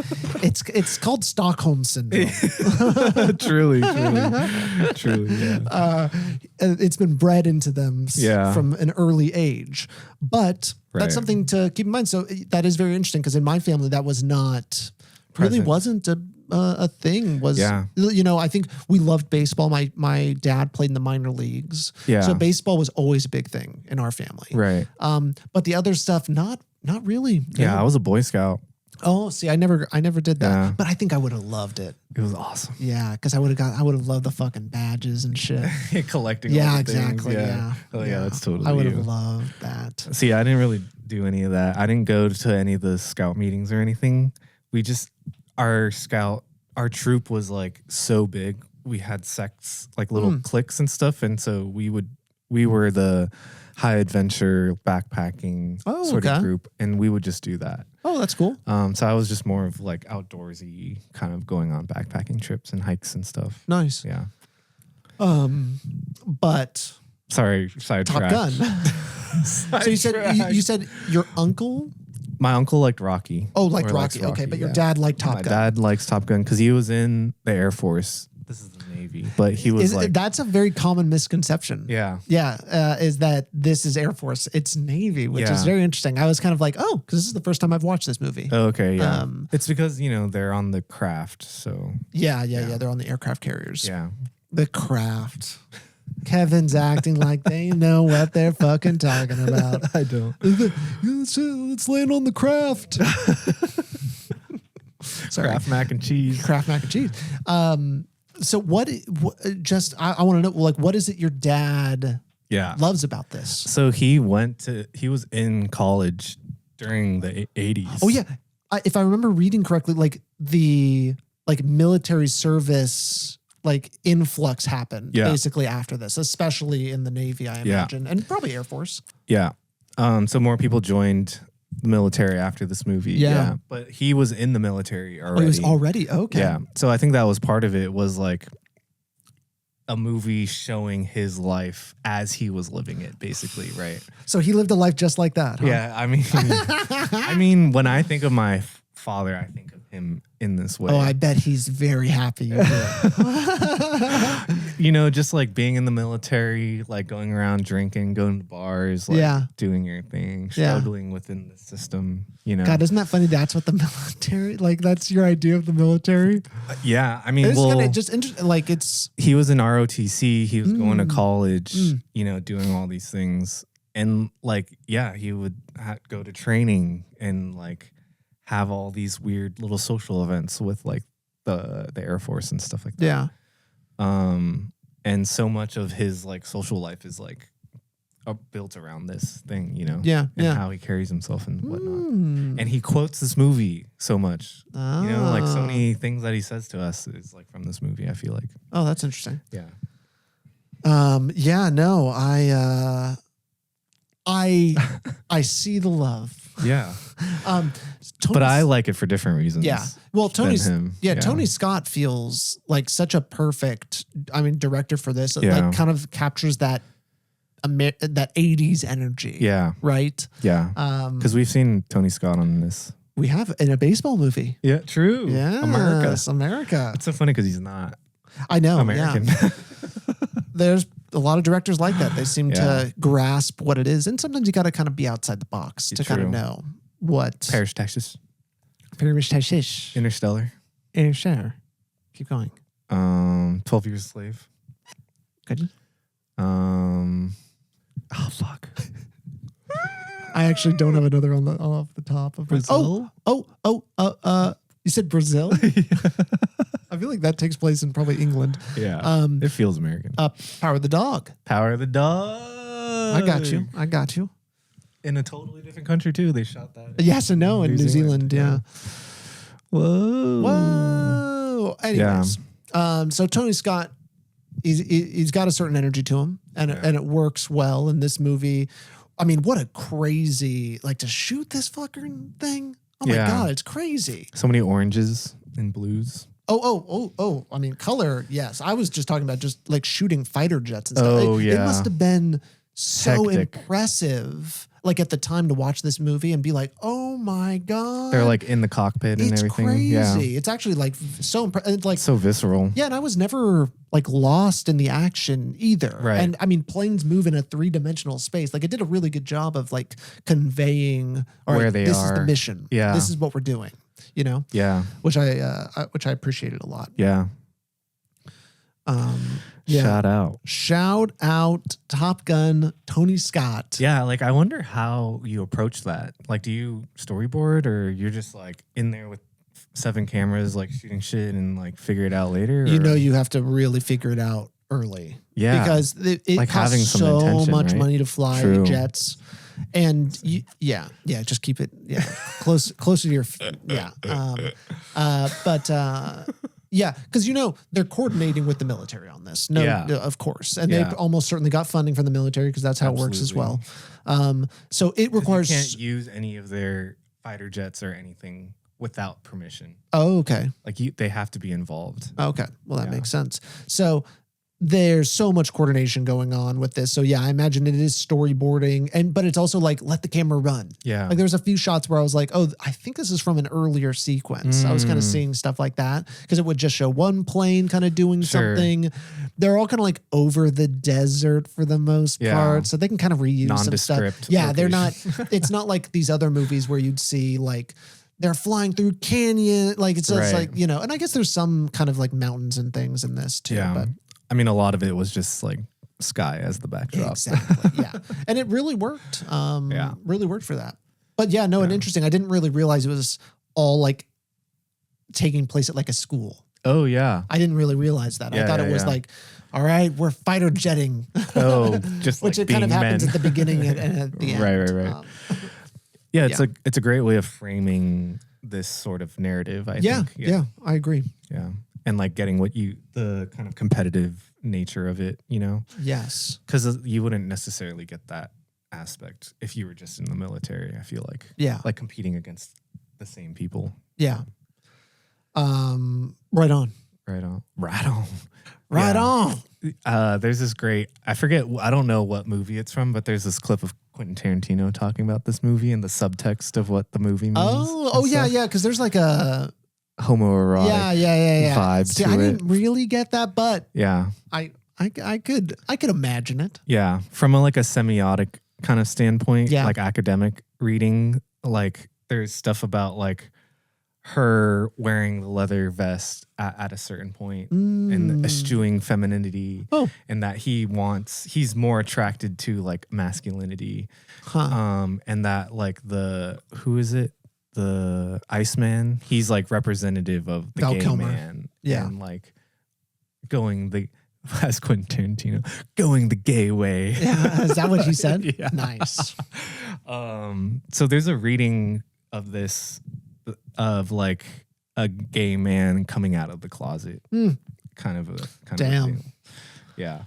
it's called Stockholm syndrome. Truly, yeah. It's been bred into them from an early age. But that's something to keep in mind. So that is very interesting, because in my family that was not really wasn't a thing. I think we loved baseball. My dad played in the minor leagues. Yeah. So baseball was always a big thing in our family. Right. But the other stuff, not really. Yeah, I was a Boy Scout. Oh, see, I never did that. Yeah. But I think I would have loved it. It was awesome. Yeah, because I would have loved the fucking badges and shit. Collecting. Yeah, all the exactly. Things. Yeah. Oh yeah, that's totally. I would have loved that. See, I didn't really do any of that. I didn't go to any of the scout meetings or anything. We just our troop was like so big. We had sects, like little cliques and stuff, and so we were the high adventure backpacking sort of group, and we would just do that. Oh, that's cool. So I was just more of like outdoorsy, kind of going on backpacking trips and hikes and stuff. Nice. Yeah. But sorry, Top Gun. So you said your uncle. My uncle liked Rocky. Oh, liked Rocky. Okay, but your dad liked Top Gun. My dad likes Top Gun because he was in the Air Force. This is the Navy, but he was that's a very common misconception. Yeah. Yeah. Is that this is Air Force. It's Navy, which is very interesting. I was kind of like, oh, because this is the first time I've watched this movie. Oh, okay. Yeah. It's because, they're on the craft. So. Yeah. They're on the aircraft carriers. Yeah. The craft. Kevin's acting like they know what they're fucking talking about. I don't. Let's land on the craft. Sorry. Kraft mac and cheese. Kraft mac and cheese. So I want to know, like, what is it your dad loves about this? So he was in college during the 80s. Oh yeah. If I remember reading correctly, like the military service influx happened basically after this, especially in the Navy, I imagine, and probably Air Force. Yeah. So more people joined the military after this movie. Yeah. But he was in the military already. Oh, he was already? Okay. Yeah. So I think that was part of it, was like a movie showing his life as he was living it, basically, right? So he lived a life just like that, huh? Yeah. I mean, when I think of my father, I think of him in this way. Oh, I bet he's very happy you did. Just like being in the military, like going around drinking, going to bars, like doing your thing, struggling within the system, God, isn't that funny? That's what the military, like, that's your idea of the military? Yeah. I mean, it's kind of just interesting. Like, he was in ROTC, he was going to college, doing all these things. And like, he would go to training and like have all these weird little social events with like the Air Force and stuff like that. Yeah. And so much of his like social life is like built around this thing, and how he carries himself and whatnot. And he quotes this movie so much, like so many things that he says to us is like from this movie, I feel like. Oh, that's interesting. Yeah. I see the love. Yeah. But I like it for different reasons. Yeah. Well, Tony Scott feels like such a perfect, director for this. Like kind of captures that 80s energy. Yeah. Right? Yeah. Because we've seen Tony Scott on this. We have in a baseball movie. Yeah, true. Yeah. America. It's so funny because he's not. I know. American. Yeah. a lot of directors like that. They seem to grasp what it is. And sometimes you got to kind of be outside the box to kind of know what. Parish, Texas. Interstellar. Keep going. 12 Years a Slave. Good. Oh, fuck. I actually don't have another off the top of Brazil. You said Brazil? I feel like that takes place in probably England. Yeah. It feels American. Power of the Dog. Power of the Dog. I got you. In a totally different country too. They shot that. Yes and no in New Zealand. Yeah. Whoa. Anyways, so Tony Scott, he's got a certain energy to him, and it works well in this movie. I mean, what a crazy, like, to shoot this fucking thing. Oh my God, it's crazy. So many oranges and blues. Oh. I mean, color, yes. I was just talking about just like shooting fighter jets and stuff. Oh, It must have been so hectic. They're like in the cockpit and everything. It's crazy. It's actually like so impressive. Like, so visceral. Yeah, and I was never like lost in the action either. Right. And I mean, planes move in a 3-dimensional space. Like, it did a really good job of like conveying where they this are. Is the mission. Yeah. This is what we're doing. You know? Yeah. Which I appreciated a lot. Yeah. Shout out Top Gun, Tony Scott. Yeah, like I wonder how you approach that. Like, do you storyboard, or you're just like in there with 7 cameras, like shooting shit and like figure it out later? You know, you have to really figure it out early. Yeah. Because it like costs having some so intention, much right? money to fly jets. And just keep it close to your because they're coordinating with the military on this. Of course, and they almost certainly got funding from the military because that's how it works as well. So it requires you can't use any of their fighter jets or anything without permission. Oh, okay. Like they have to be involved. Okay, well that makes sense. So there's so much coordination going on with this. So yeah, I imagine it is storyboarding, but it's also like, let the camera run. Yeah. Like there's a few shots where I was like, oh, I think this is from an earlier sequence. I was kind of seeing stuff like that because it would just show one plane kind of doing something. They're all kind of like over the desert for the most part. So they can kind of reuse some stuff. Yeah, they're not, it's not like these other movies where you'd see like, they're flying through canyon. Like it's just like, and I guess there's some kind of like mountains and things in this too. Yeah. But I mean, a lot of it was just like sky as the backdrop. Exactly. Yeah. And it really worked. Really worked for that. But and interesting. I didn't really realize it was all like taking place at like a school. Oh, yeah. I didn't really realize that. I thought it was like, all right, we're fighter jetting. Oh, just like which it kind of happens at the beginning and at the end. Right. It's a great way of framing this sort of narrative, I think. Yeah, I agree. Yeah. And like getting the kind of competitive nature of it, Yes. Because you wouldn't necessarily get that aspect if you were just in the military, I feel like. Yeah. Like competing against the same people. Yeah. Right on. There's this great, I don't know what movie it's from, but there's this clip of Quentin Tarantino talking about this movie and the subtext of what the movie means. Yeah. Because there's like a homoerotic vibe to it. I didn't really get that, but yeah, I could imagine it. Yeah, from a semiotic kind of standpoint, like academic reading, like there's stuff about like her wearing the leather vest at a certain point and eschewing femininity, and that he's more attracted to like masculinity, and that like who is it? The Iceman, he's like representative of the gay man, and like as Quentin Tarantino, going the gay way. Yeah, is that what he said? Yeah. Nice. So there's a reading of this of like a gay man coming out of the closet, kind of a thing. Yeah,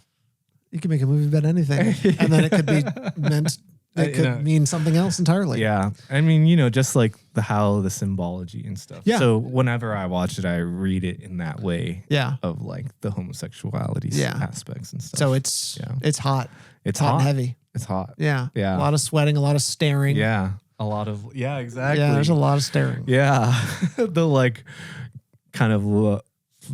you can make a movie about anything, and then it could be meant. It could mean something else entirely. Yeah. I mean, just like the symbology and stuff. Yeah. So whenever I watch it, I read it in that way. Yeah. Of like the homosexuality aspects and stuff. So it's hot. It's hot and heavy. It's hot. Yeah. Yeah. A lot of sweating, a lot of staring. Yeah. Exactly. Yeah, there's a lot of staring. Yeah. The like kind of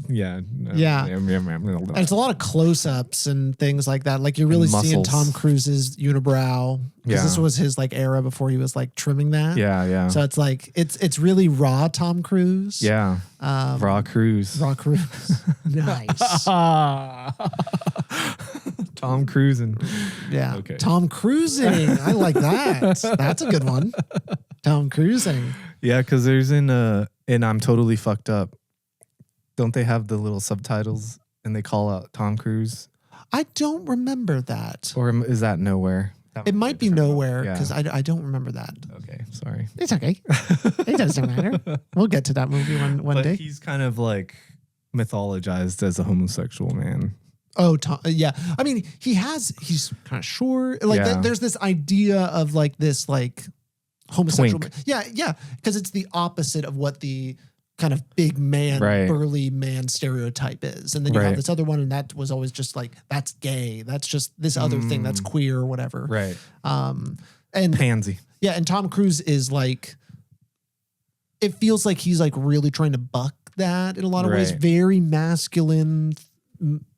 Yeah. Yeah. And it's a lot of close-ups and things like that. Like you're really seeing Tom Cruise's unibrow. Because this was his like era before he was like trimming that. Yeah, yeah. So it's like it's really raw Tom Cruise. Yeah. Raw Cruise. Raw Cruise. Nice. Tom Cruising. Yeah. Okay. Tom Cruising. I like that. That's a good one. Tom Cruising. Yeah, because there's in I'm Totally Fucked Up. Don't they have the little subtitles and they call out Tom Cruise? I don't remember that. Or is that Nowhere? It might be Nowhere because I don't remember that. Okay, sorry. It's okay. It doesn't matter. We'll get to that movie one day. He's kind of like mythologized as a homosexual man. Oh, yeah. I mean, he's kind of short. Like there's this idea of like this like homosexual. Yeah. Because it's the opposite of what the kind of big man, burly man stereotype is. And then you have this other one, and that was always just like, that's gay. That's just this other thing that's queer or whatever. Right. And pansy. Yeah. And Tom Cruise is like, it feels like he's like really trying to buck that in a lot of ways. Very masculine,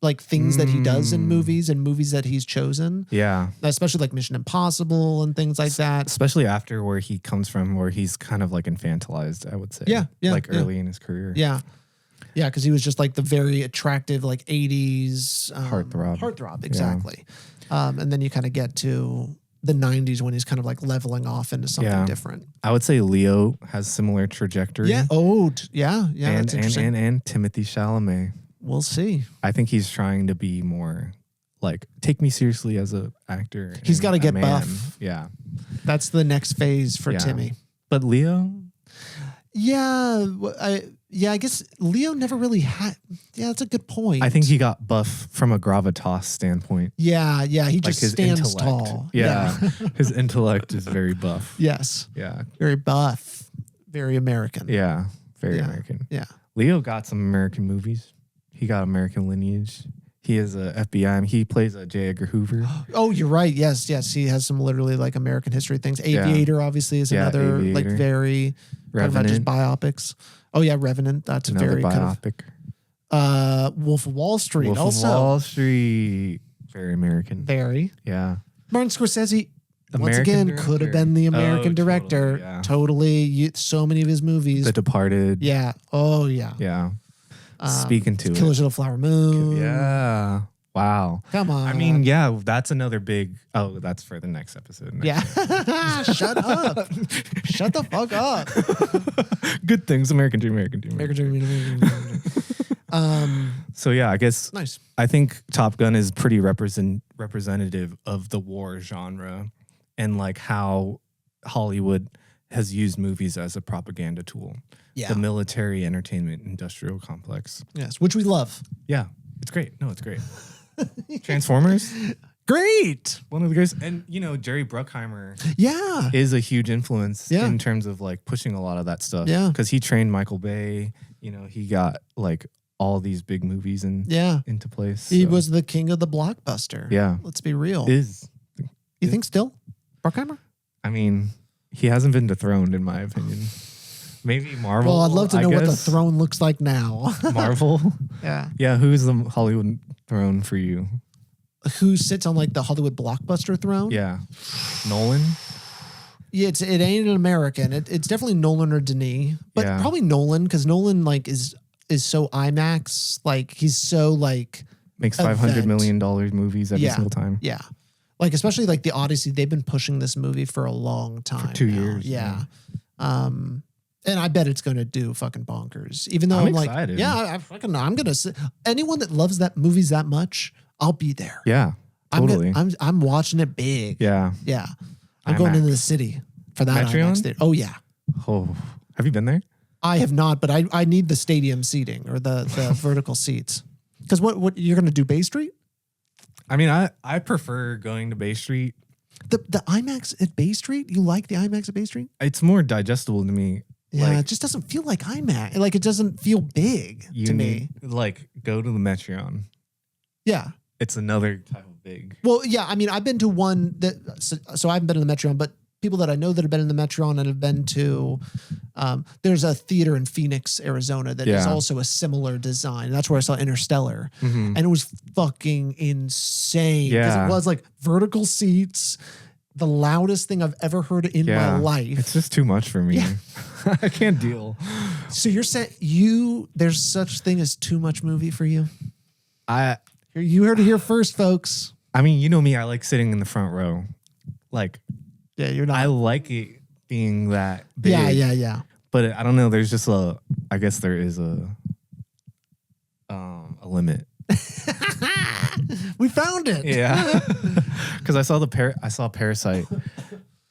like things that he does in movies and movies that he's chosen. Yeah. Especially like Mission Impossible and things like that. Especially after where he comes from, where he's kind of like infantilized, I would say. Yeah. Like early in his career. Yeah. Yeah. Because he was just like the very attractive, like 80s heartthrob. Exactly. Yeah. And then you kind of get to the 90s when he's kind of like leveling off into something different. I would say Leo has similar trajectory. Yeah. Oh, yeah. Yeah. And Timothée Chalamet. We'll see. I think he's trying to be more like, take me seriously as an actor. He's got to get buff. Yeah. That's the next phase for Timmy. But Leo? Yeah. I guess Leo never really had. Yeah, that's a good point. I think he got buff from a gravitas standpoint. Yeah. He like just stands tall. Yeah. His intellect is very buff. Yes. Yeah. Very buff. Very American. Yeah. Very American. Yeah. Leo got some American movies. He got American lineage. He is a FBI. He plays a J. Edgar Hoover. Oh, you're right. Yes. He has some literally like American history things. Aviator obviously is another Aviator. Like very about just biopics. Oh yeah, Revenant. That's another very biopic. Wolf of Wall Street. Wolf of Wall Street. Very American. Very. Yeah. Martin Scorsese. Once again, could have been the American director. Totally. So many of his movies. The Departed. Yeah. Oh yeah. Yeah. Speaking to Killers of the Flower Moon. Yeah. Wow. Come on. I mean, yeah, that's another big. Oh, that's for the next episode. Shut up. Shut the fuck up. Good things. American Dream. So yeah, I guess. Nice. I think Top Gun is pretty representative of the war genre and like how Hollywood has used movies as a propaganda tool. Yeah. The military entertainment industrial complex. Yes, which we love. Yeah, it's great. No, it's great. Transformers. Great. One of the greatest. And, Jerry Bruckheimer is a huge influence in terms of like pushing a lot of that stuff. Yeah. Because he trained Michael Bay. He got like all these big movies into place. He was the king of the blockbuster. Yeah. Let's be real. You think still? Bruckheimer? I mean, he hasn't been dethroned in my opinion. Maybe Marvel. Well, I'd love to know what the throne looks like now. Marvel? Yeah. Yeah, who's the Hollywood throne for you? Who sits on like the Hollywood blockbuster throne? Yeah. Nolan? Yeah, it ain't an American. It's definitely Nolan or Denis. But probably Nolan, because Nolan like is so IMAX. Like he's so like makes $500 million movies every single time. Yeah. Like especially like the Odyssey, they've been pushing this movie for a long time. For 2 years. Yeah. And I bet it's going to do fucking bonkers. Even though I'm excited. Like, I'm going to anyone that loves that movies that much, I'll be there. Yeah, totally. I'm watching it big. Yeah. Yeah. I'm going into the city for that IMAX theater. Oh yeah. Oh, have you been there? I have not, but I need the stadium seating or the vertical seats. Because what you're going to do, Bay Street? I mean, I prefer going to Bay Street. The IMAX at Bay Street? You like the IMAX at Bay Street? It's more digestible to me. Yeah, it just doesn't feel like IMAX. Like it doesn't feel big to me. Like go to the Metreon. Yeah. It's another type of big. Well, yeah. I mean, I've been to one so I haven't been to the Metreon, but people that I know that have been in the Metron and have been to, there's a theater in Phoenix, Arizona that is also a similar design. That's where I saw Interstellar. And it was fucking insane. Because it was like vertical seats, the loudest thing I've ever heard in my life. It's just too much for me. Yeah. I can't deal. So you're saying there's such thing as too much movie for you? You heard it here first, folks. I mean, you know me, I like sitting in the front row. Like, yeah, you're not. I like it being that big. Yeah. But I don't know. There's just I guess there is a limit. We found it. Yeah. Because I saw Parasite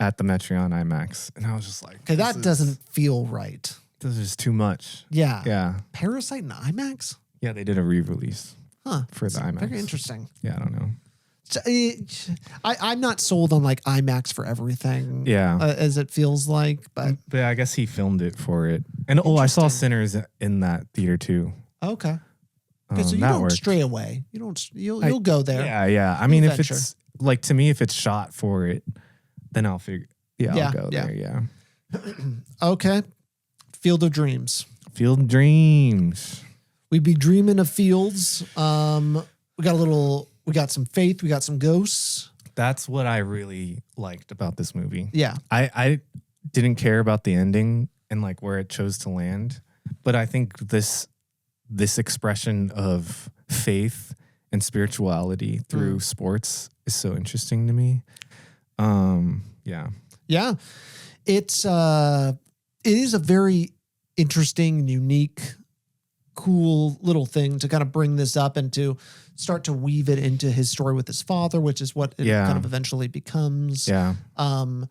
at the Metron IMAX, and I was just like, okay, that doesn't feel right. This is too much. Yeah. Yeah. Parasite in IMAX? Yeah, they did a re-release. For the IMAX. Very interesting. Yeah, I don't know. So, I'm not sold on like IMAX for everything. Yeah. As it feels like, but I guess he filmed it for it. And I saw Sinners in that theater too. Okay. Okay, so you don't stray away. You'll go there. Yeah. I mean, if it's like, to me, if it's shot for it, then I'll figure. Yeah, I'll go there. Yeah. Okay. Field of Dreams. Field of Dreams. We'd be dreaming of fields. We got some faith. We got some ghosts. That's what I really liked about this movie. Yeah. I didn't care about the ending and like where it chose to land, but I think this expression of faith and spirituality through sports is so interesting to me. Yeah. Yeah. It is a very interesting, unique, cool little thing to kind of bring this up and to start to weave it into his story with his father, which is what it kind of eventually becomes. Yeah. And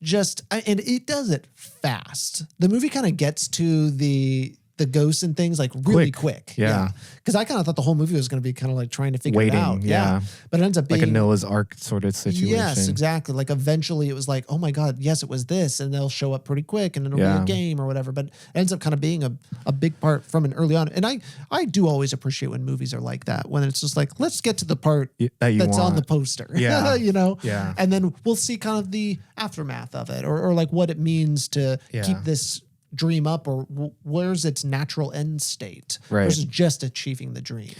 it does it fast. The movie kind of gets to the ghosts and things like really quick. Yeah. Because I kind of thought the whole movie was going to be kind of like trying to figure it out. Yeah. But it ends up being like a Noah's Ark sort of situation. Yes, exactly. Like eventually it was like, oh my God, yes, it was this. And they'll show up pretty quick and it'll be a game or whatever. But it ends up kind of being a big part from an early on. And I do always appreciate when movies are like that, when it's just like, let's get to the part that's on the poster. Yeah. Yeah. And then we'll see kind of the aftermath of it or like what it means to keep this dream up or where's its natural end state versus just achieving the dream.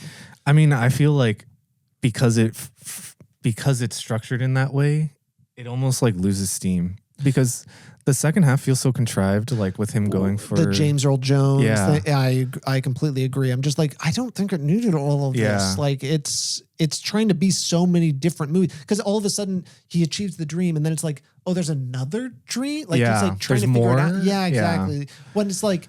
I mean, I feel like because it's structured in that way, it almost like loses steam because the second half feels so contrived, like with him going for the James Earl Jones thing. I completely agree. I'm just like, I don't think it needed all of this. Like it's trying to be so many different movies because all of a sudden he achieves the dream and then it's like, oh, there's another dream. Like it's like trying to figure it out. Yeah, exactly. Yeah. When it's like,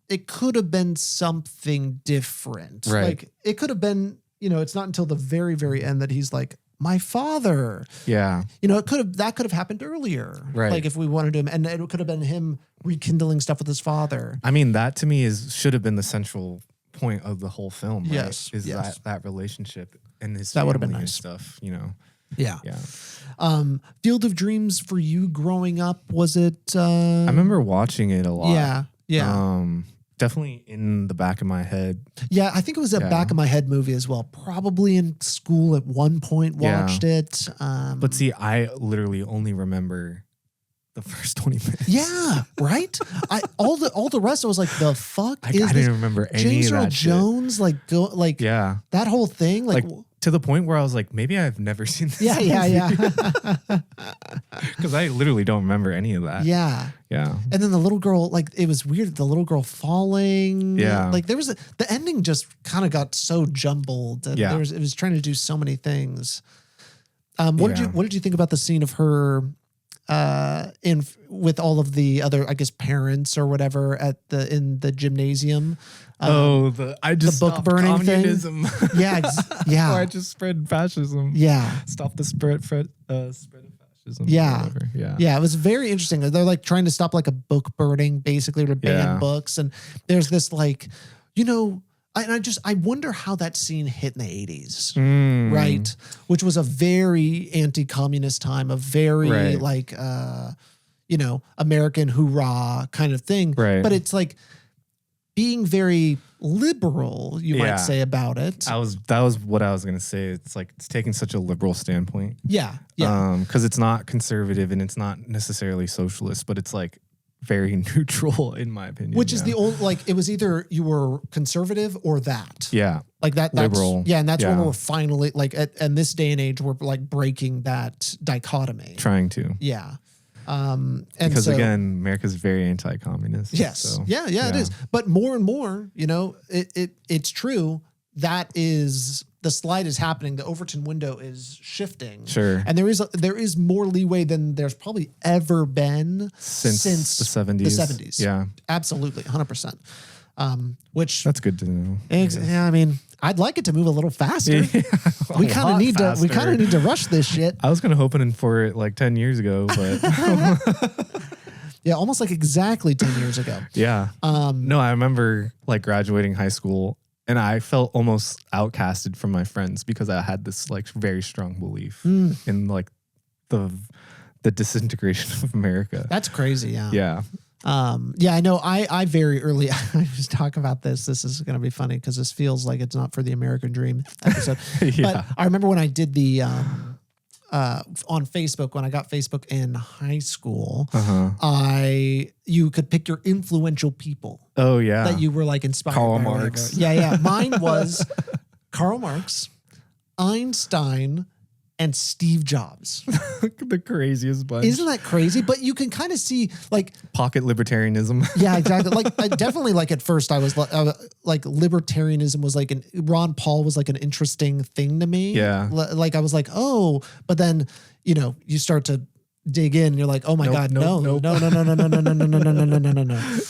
it could have been something different. Right. Like it could have been, it's not until the very, very end that he's like, my father. Yeah. That could have happened earlier. Right. Like if we wanted him, and it could have been him rekindling stuff with his father. I mean, that to me should have been the central point of the whole film. Right? Yes. Is that relationship and his that would have been family nice stuff, Yeah. Yeah. Field of Dreams for you growing up, was it I remember watching it a lot. Yeah. Yeah. Definitely in the back of my head. Yeah, I think it was a back of my head movie as well. Probably in school at one point watched it. But see, I literally only remember the first 20 minutes. Yeah, right? All the rest I was like, the fuck I didn't remember any James of that Earl Jones, yeah. That whole thing. Like to the point where I was like, maybe I've never seen this. Yeah. Because I literally don't remember any of that. Yeah. Yeah. And then the little girl, like, it was weird. The little girl falling. Yeah. Like there was the ending just kind of got so jumbled. And it was trying to do so many things. What did you think about the scene of her with all of the other, I guess, parents or whatever in the gymnasium? The book burning communism. Thing. Yeah. Or I just spread fascism. Yeah. Stop the spread of fascism. Yeah. Yeah. Yeah. It was very interesting. They're like trying to stop like a book burning, basically, to ban books. And there's this like, I wonder how that scene hit in the 80s, right? Which was a very anti-communist time, a very American hoorah kind of thing. Right. But it's like being very liberal, you might say, about it. That was what I was gonna say. It's like it's taking such a liberal standpoint. Yeah. Because it's not conservative and it's not necessarily socialist, but it's like very neutral in my opinion. Which is the old, like, it was either you were conservative or that. Yeah. Like that's liberal. Yeah, and that's when we're finally like in this day and age we're like breaking that dichotomy. Trying to. Yeah. And because again, America's very anti-communist. Yes. So, yeah, it is. But more and more, it's true. That is, the slide is happening. The Overton window is shifting. Sure. And there is more leeway than there's probably ever been since the 70s. The 70s. Yeah. Absolutely. 100%. Which that's good to know. Yeah, I mean, I'd like it to move a little faster. We kind of need to rush this shit. I was kind of hoping for it like 10 years ago, but yeah, almost like exactly 10 years ago. Yeah. No, I remember like graduating high school and I felt almost outcasted from my friends because I had this like very strong belief in like the disintegration of America. That's crazy. Yeah. Yeah. Yeah, I know. I very early, I was talking about this. This is going to be funny because this feels like it's not for the American dream episode. But I remember when I did the, on Facebook, when I got Facebook in high school, you could pick your influential people. Oh yeah. That you were like inspired Karl by. Marx. Yeah. Mine was Karl Marx, Einstein, and Steve Jobs. The craziest bunch. Isn't that crazy? But you can kind of see like pocket libertarianism. Yeah, exactly. Like I definitely like at first I was like libertarianism was like Ron Paul was like an interesting thing to me. Yeah. Like I was like, oh, but then, you start to dig in and you're like, oh my God, no.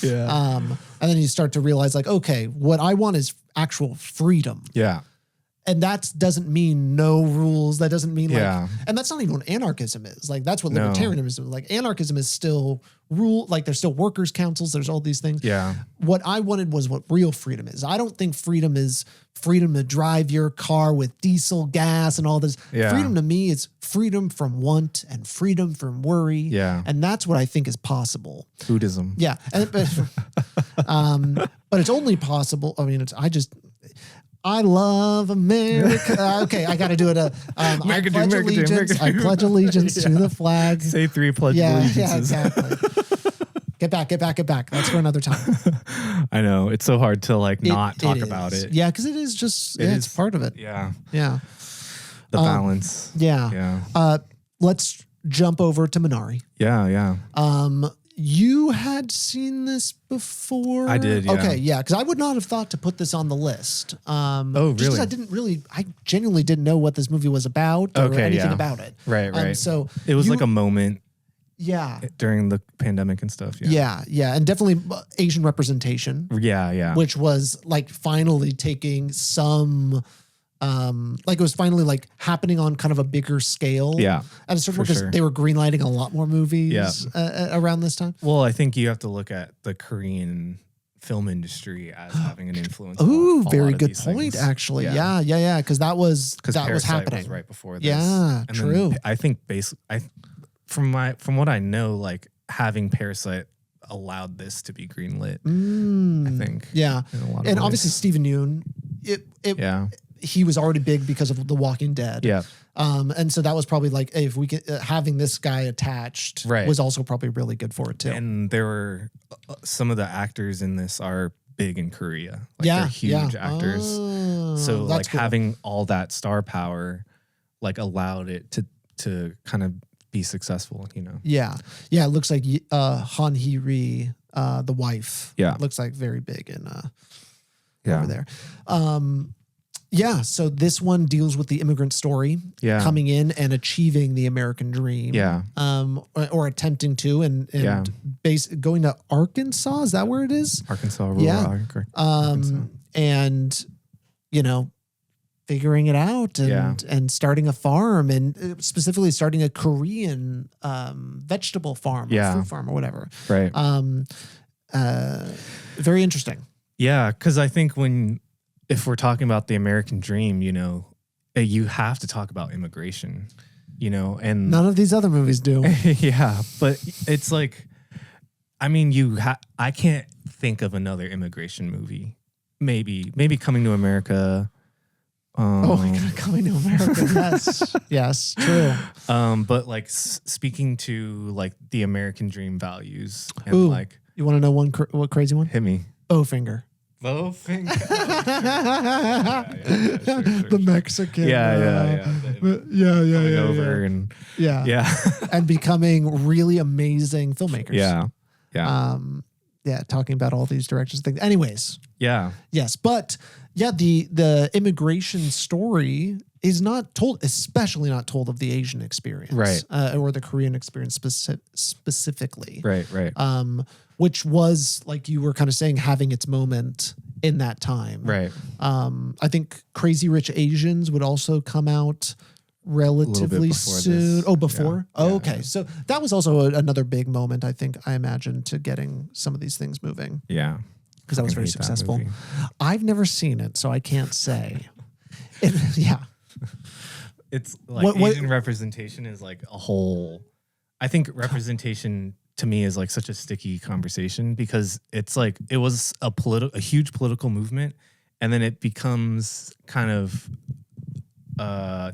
Yeah. And then you start to realize like, okay, what I want is actual freedom. Yeah. And that doesn't mean no rules. That doesn't mean Yeah. and that's not even what anarchism is. Like that's what libertarianism is. Like anarchism is still like there's still workers' councils. There's all these things. Yeah. What I wanted was what real freedom is. I don't think freedom is freedom to drive your car with diesel gas and all this. Yeah. Freedom to me is freedom from want and freedom from worry. Yeah. And that's what I think is possible. Buddhism. Yeah. But it's only possible. I mean, I love America. Okay, I got to do it. I pledge allegiance to the flag. Say 3 pledge allegiances. Yeah, exactly. Get back. That's for another time. I know. It's so hard to like not talk about it. Yeah, because it is just, it's part of it. Yeah. Yeah. The balance. Yeah. Let's jump over to Minari. Yeah. You had seen this before? I did, yeah. Okay, yeah, because I would not have thought to put this on the list. Oh, really? Just because I genuinely didn't know what this movie was about or anything about it. Right. So it was like a moment. Yeah. During the pandemic and stuff. Yeah. And definitely Asian representation. Yeah. Which was like finally taking some... like it was finally like happening on kind of a bigger scale. Yeah. At a certain point, because they were greenlighting a lot more movies around this time. Well, I think you have to look at the Korean film industry as having an influence. Ooh, very good point, actually. Yeah. Because that was happening. Was right before this. Yeah, and true. I think from what I know, like having Parasite allowed this to be greenlit. I think. Yeah. And obviously Steven Yeun, he was already big because of The Walking Dead. Yeah. And so that was probably like, if we could, having this guy attached was also probably really good for it too. And there were some of the actors in this are big in Korea. Like they're huge actors. So like having all that star power, like allowed it to kind of be successful, Yeah. It looks like Han Hee-ri, the wife, looks like very big in over there. Yeah, so this one deals with the immigrant story coming in and achieving the American dream. Yeah. Or attempting to and going to Arkansas, is that where it is? Arkansas, rural Arkansas. And figuring it out and starting a farm and specifically starting a Korean vegetable farm or fruit farm or whatever. Right. Very interesting. Yeah, because I think if we're talking about the American dream, you have to talk about immigration, and none of these other movies do. Yeah, but it's like, I mean, I can't think of another immigration movie maybe coming to America. Coming to America. Yes, true. But like speaking to like the American dream values and like, you want to know what crazy one? Hit me. Bowfinger. Bowfinger. Sure. The Mexican. Yeah. Over and and becoming really amazing filmmakers. Yeah, talking about all these directions things. Anyways. Yeah. Yes, but the immigration story is not told, especially not told of the Asian experience, right? Or the Korean experience specifically, right. Which was, like you were kind of saying, having its moment in that time, right? I think Crazy Rich Asians would also come out relatively soon. Before? Yeah. Okay. So that was also another big moment, I imagine, to getting some of these things moving. Yeah. Because that was very successful. I've never seen it, so I can't say. It's like Asian representation is like a whole. I think representation to me is like such a sticky conversation because it's like it was a huge political movement, and then it becomes kind of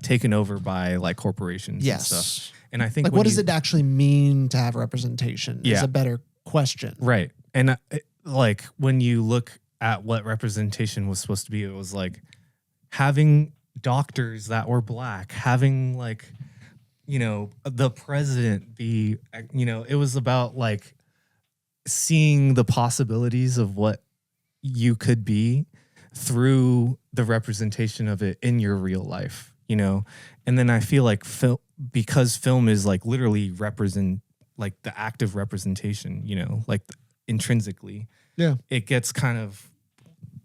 taken over by like corporations and stuff. And I think like what does it actually mean to have representation is a better question. Right. And like when you look at what representation was supposed to be, it was like having doctors that were black, having like, the president be, it was about like seeing the possibilities of what you could be through the representation of it in your real life, and then I feel like because film is like literally like the active representation, like intrinsically, it gets kind of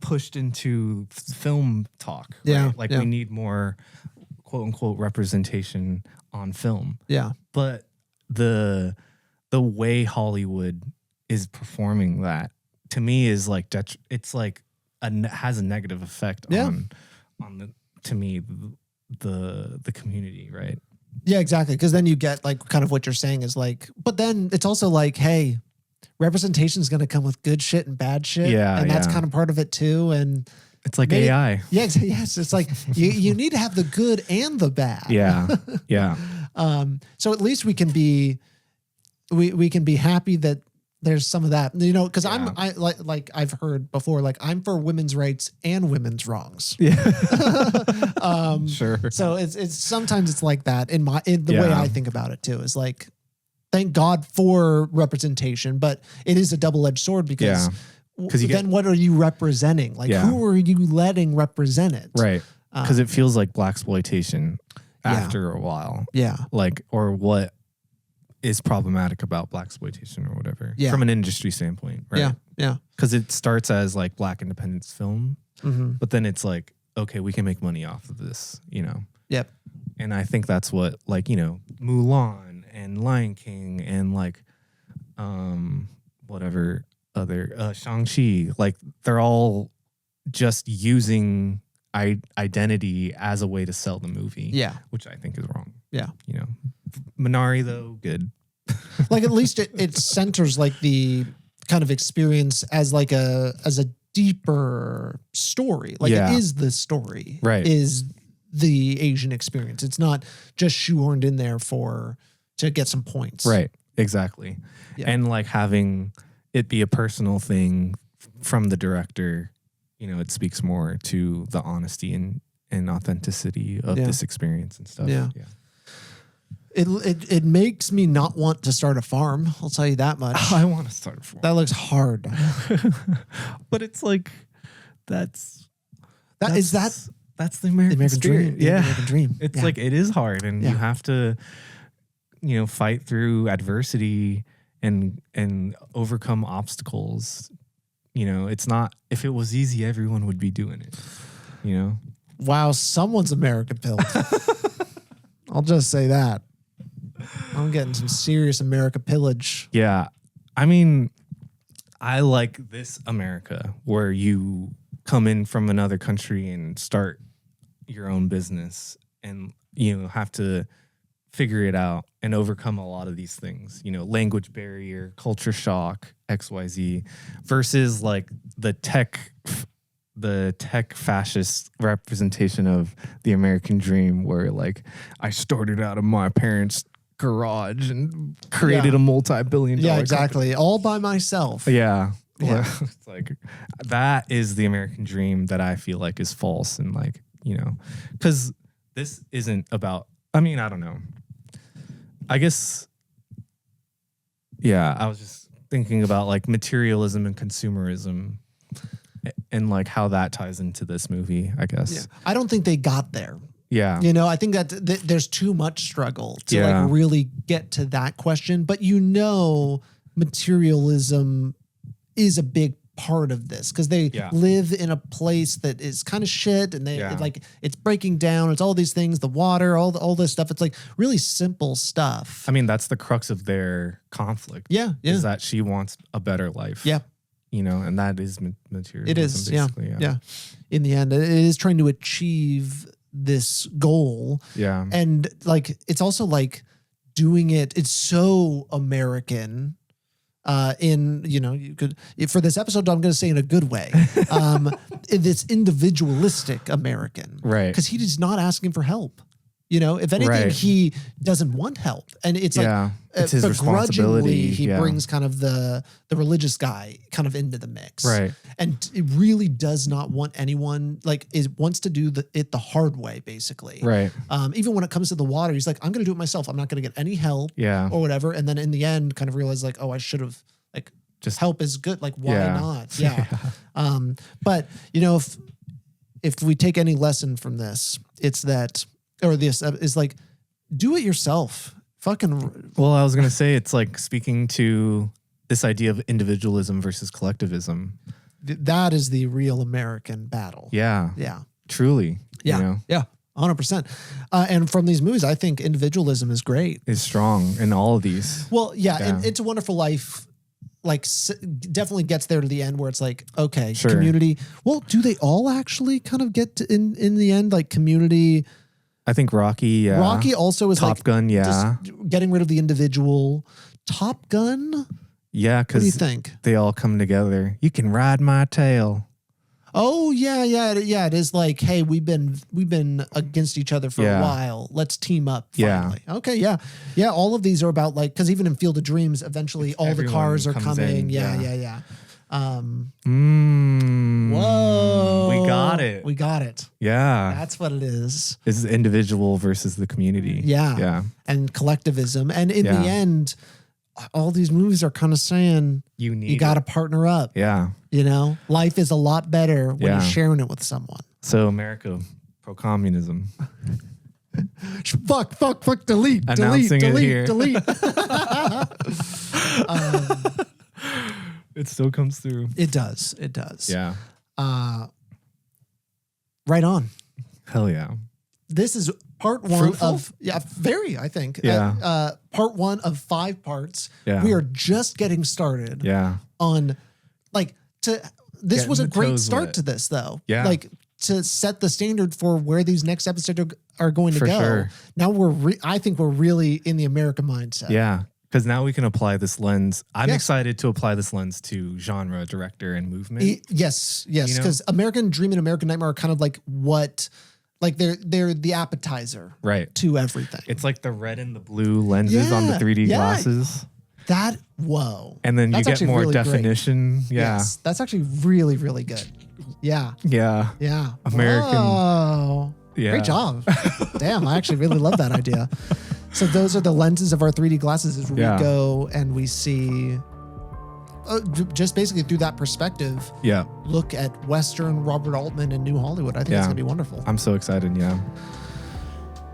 pushed into film talk, right? We need more quote unquote representation on film. Yeah. But the way Hollywood is performing that to me is like it's like has a negative effect on the community, right? Yeah, exactly. Because then you get like kind of what you're saying is like, but then it's also like, hey, representation is going to come with good shit and bad shit. Yeah. And that's kind of part of it too. And it's like AI. Yeah, yes. It's like you need to have the good and the bad. Yeah. Yeah. So at least we can be happy that there's some of that, because I like I've heard before, like I'm for women's rights and women's wrongs. Yeah. Sure. So it's sometimes it's like that in the way I think about it too, is like, thank God for representation, but it is a double-edged sword because what are you representing? Like who are you letting represent it? Right. Because it feels like blaxploitation after a while. Yeah. Like, or what is problematic about blaxploitation or whatever from an industry standpoint, right? Yeah. Because it starts as like black independence film, but then it's like, okay, we can make money off of this, Yep. And I think that's what like, Mulan and Lion King and like whatever other Shang-Chi, like they're all just using identity as a way to sell the movie. Yeah. Which I think is wrong. Yeah. Minari though, good. Like at least it centers like the kind of experience as like as a deeper story. Like it is the story. Right. Is the Asian experience. It's not just shoehorned in there to get some points. Right. Exactly. Yeah. And like having it be a personal thing from the director, it speaks more to the honesty and authenticity of this experience and stuff. Yeah. It makes me not want to start a farm. I'll tell you that much. I want to start a farm. That looks hard. But it's like that's the American dream. Yeah. The American dream. It's like it is hard and you have to fight through adversity and overcome obstacles. It's not, if it was easy, everyone would be doing it. Wow, someone's American pilled. I'll just say that. I'm getting some serious America pillage. Yeah. I mean, I like this America where you come in from another country and start your own business and have to figure it out and overcome a lot of these things, language barrier, culture shock, XYZ, versus like the tech the tech fascist representation of the American dream, where like I started out of my parents' garage and created a multi-billion-dollar exactly, company. all by myself. Yeah. It's like that is the American dream that I feel like is false, and like, you know, because this isn't about, I mean, I don't know, I guess, I was just thinking about like materialism and consumerism and like how that ties into this movie, I guess. I don't think they got there. Yeah. You know, I think that there's too much struggle to like really get to that question, but you know, materialism is a big part of this because they live in a place that is kind of shit, and they like it's breaking down. It's all these things, the water, all this stuff. It's like really simple stuff. I mean, that's the crux of their conflict. Yeah. Is that she wants a better life. Yeah. You know, and that is materialism. It is. Basically. Yeah. In the end, it is trying to achieve this goal. Yeah. And like, it's also like doing it. It's so American. In, you know, you could, for this episode, I'm going to say in a good way, this individualistic American, right? Because he is not asking for help. You know, if anything, he doesn't want help, and it's like it's his responsibility. He brings kind of the religious guy kind of into the mix, right? And it really does not want anyone wants to do it the hard way, basically, right? Even when it comes to the water, he's like, I'm going to do it myself. I'm not going to get any help, or whatever. And then in the end, kind of realize like, oh, I should have just help is good. Like, why not? Yeah. But you know, if we take any lesson from this, it's that. Or this is like, do it yourself. Fucking. Well, I was going to say, it's like speaking to this idea of individualism versus collectivism. That is the real American battle. Yeah. Yeah. Truly. Yeah. You know? Yeah. 100%. And from these movies, I think individualism is great. It's strong in all of these. Well, and It's a Wonderful Life, like, definitely gets there to the end where it's like, okay, community. Well, do they all actually kind of get to, in the end, like community? I think Rocky, Rocky also is Top Gun, just getting rid of the individual. Top Gun? Yeah, because what do you think? They all come together. You can ride my tail. Oh, yeah. It is like, hey, we've been against each other for a while. Let's team up finally. Yeah. Okay, yeah. All of these are about like, because even in Field of Dreams, eventually all the cars are coming. Yeah. Whoa. We got it. Yeah. That's what it is. This is individual versus the community. Yeah. And collectivism. And in the end, all these movies are kind of saying you got to partner up. Yeah. You know, life is a lot better when you're sharing it with someone. So America, pro-communism. Fuck, delete. Announcing delete. It still comes through. It does. Yeah. Right on. Hell yeah. This is part one Fruitful? I think. Yeah. Part one of 5 parts. Yeah. We are just getting started. Yeah. On this was a great start to this though. Yeah. Like to set the standard for where these next episodes are going to go. Sure. Now I think we're really in the American mindset. Yeah. Because now we can apply this lens. I'm excited to apply this lens to genre, director, and movement. Yes. Because American Dream and American Nightmare are kind of like they're the appetizer to everything. It's like the red and the blue lenses on the 3D glasses. Whoa. And then you get more really definition. Great. Yeah. Yes, that's actually really, really good. Yeah. Yeah. Yeah. American. Whoa. Yeah. Great job. Damn, I actually really love that idea. So those are the lenses of our 3D glasses as we go and we see, just basically through that perspective, look at Western, Robert Altman, and New Hollywood. I think it's going to be wonderful. I'm so excited,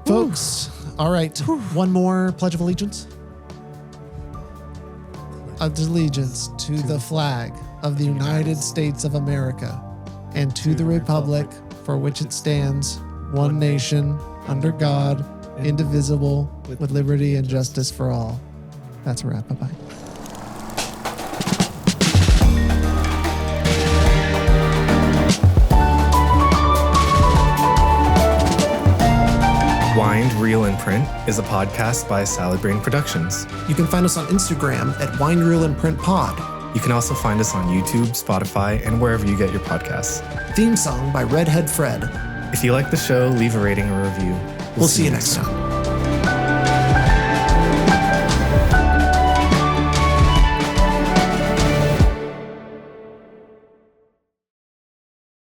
Folks, all right. One more Pledge of Allegiance. Allegiance to the flag of the United States of America and to the republic for which it stands, one nation, under God, indivisible, with liberty and justice for all. That's a wrap. Bye-bye. Wind, Reel, and Print is a podcast by Salad Brain Productions. You can find us on Instagram at Wind, Reel, and Print Pod. You can also find us on YouTube, Spotify, and wherever you get your podcasts. Theme song by Redhead Fred. If you like the show, leave a rating or review. We'll see you next time.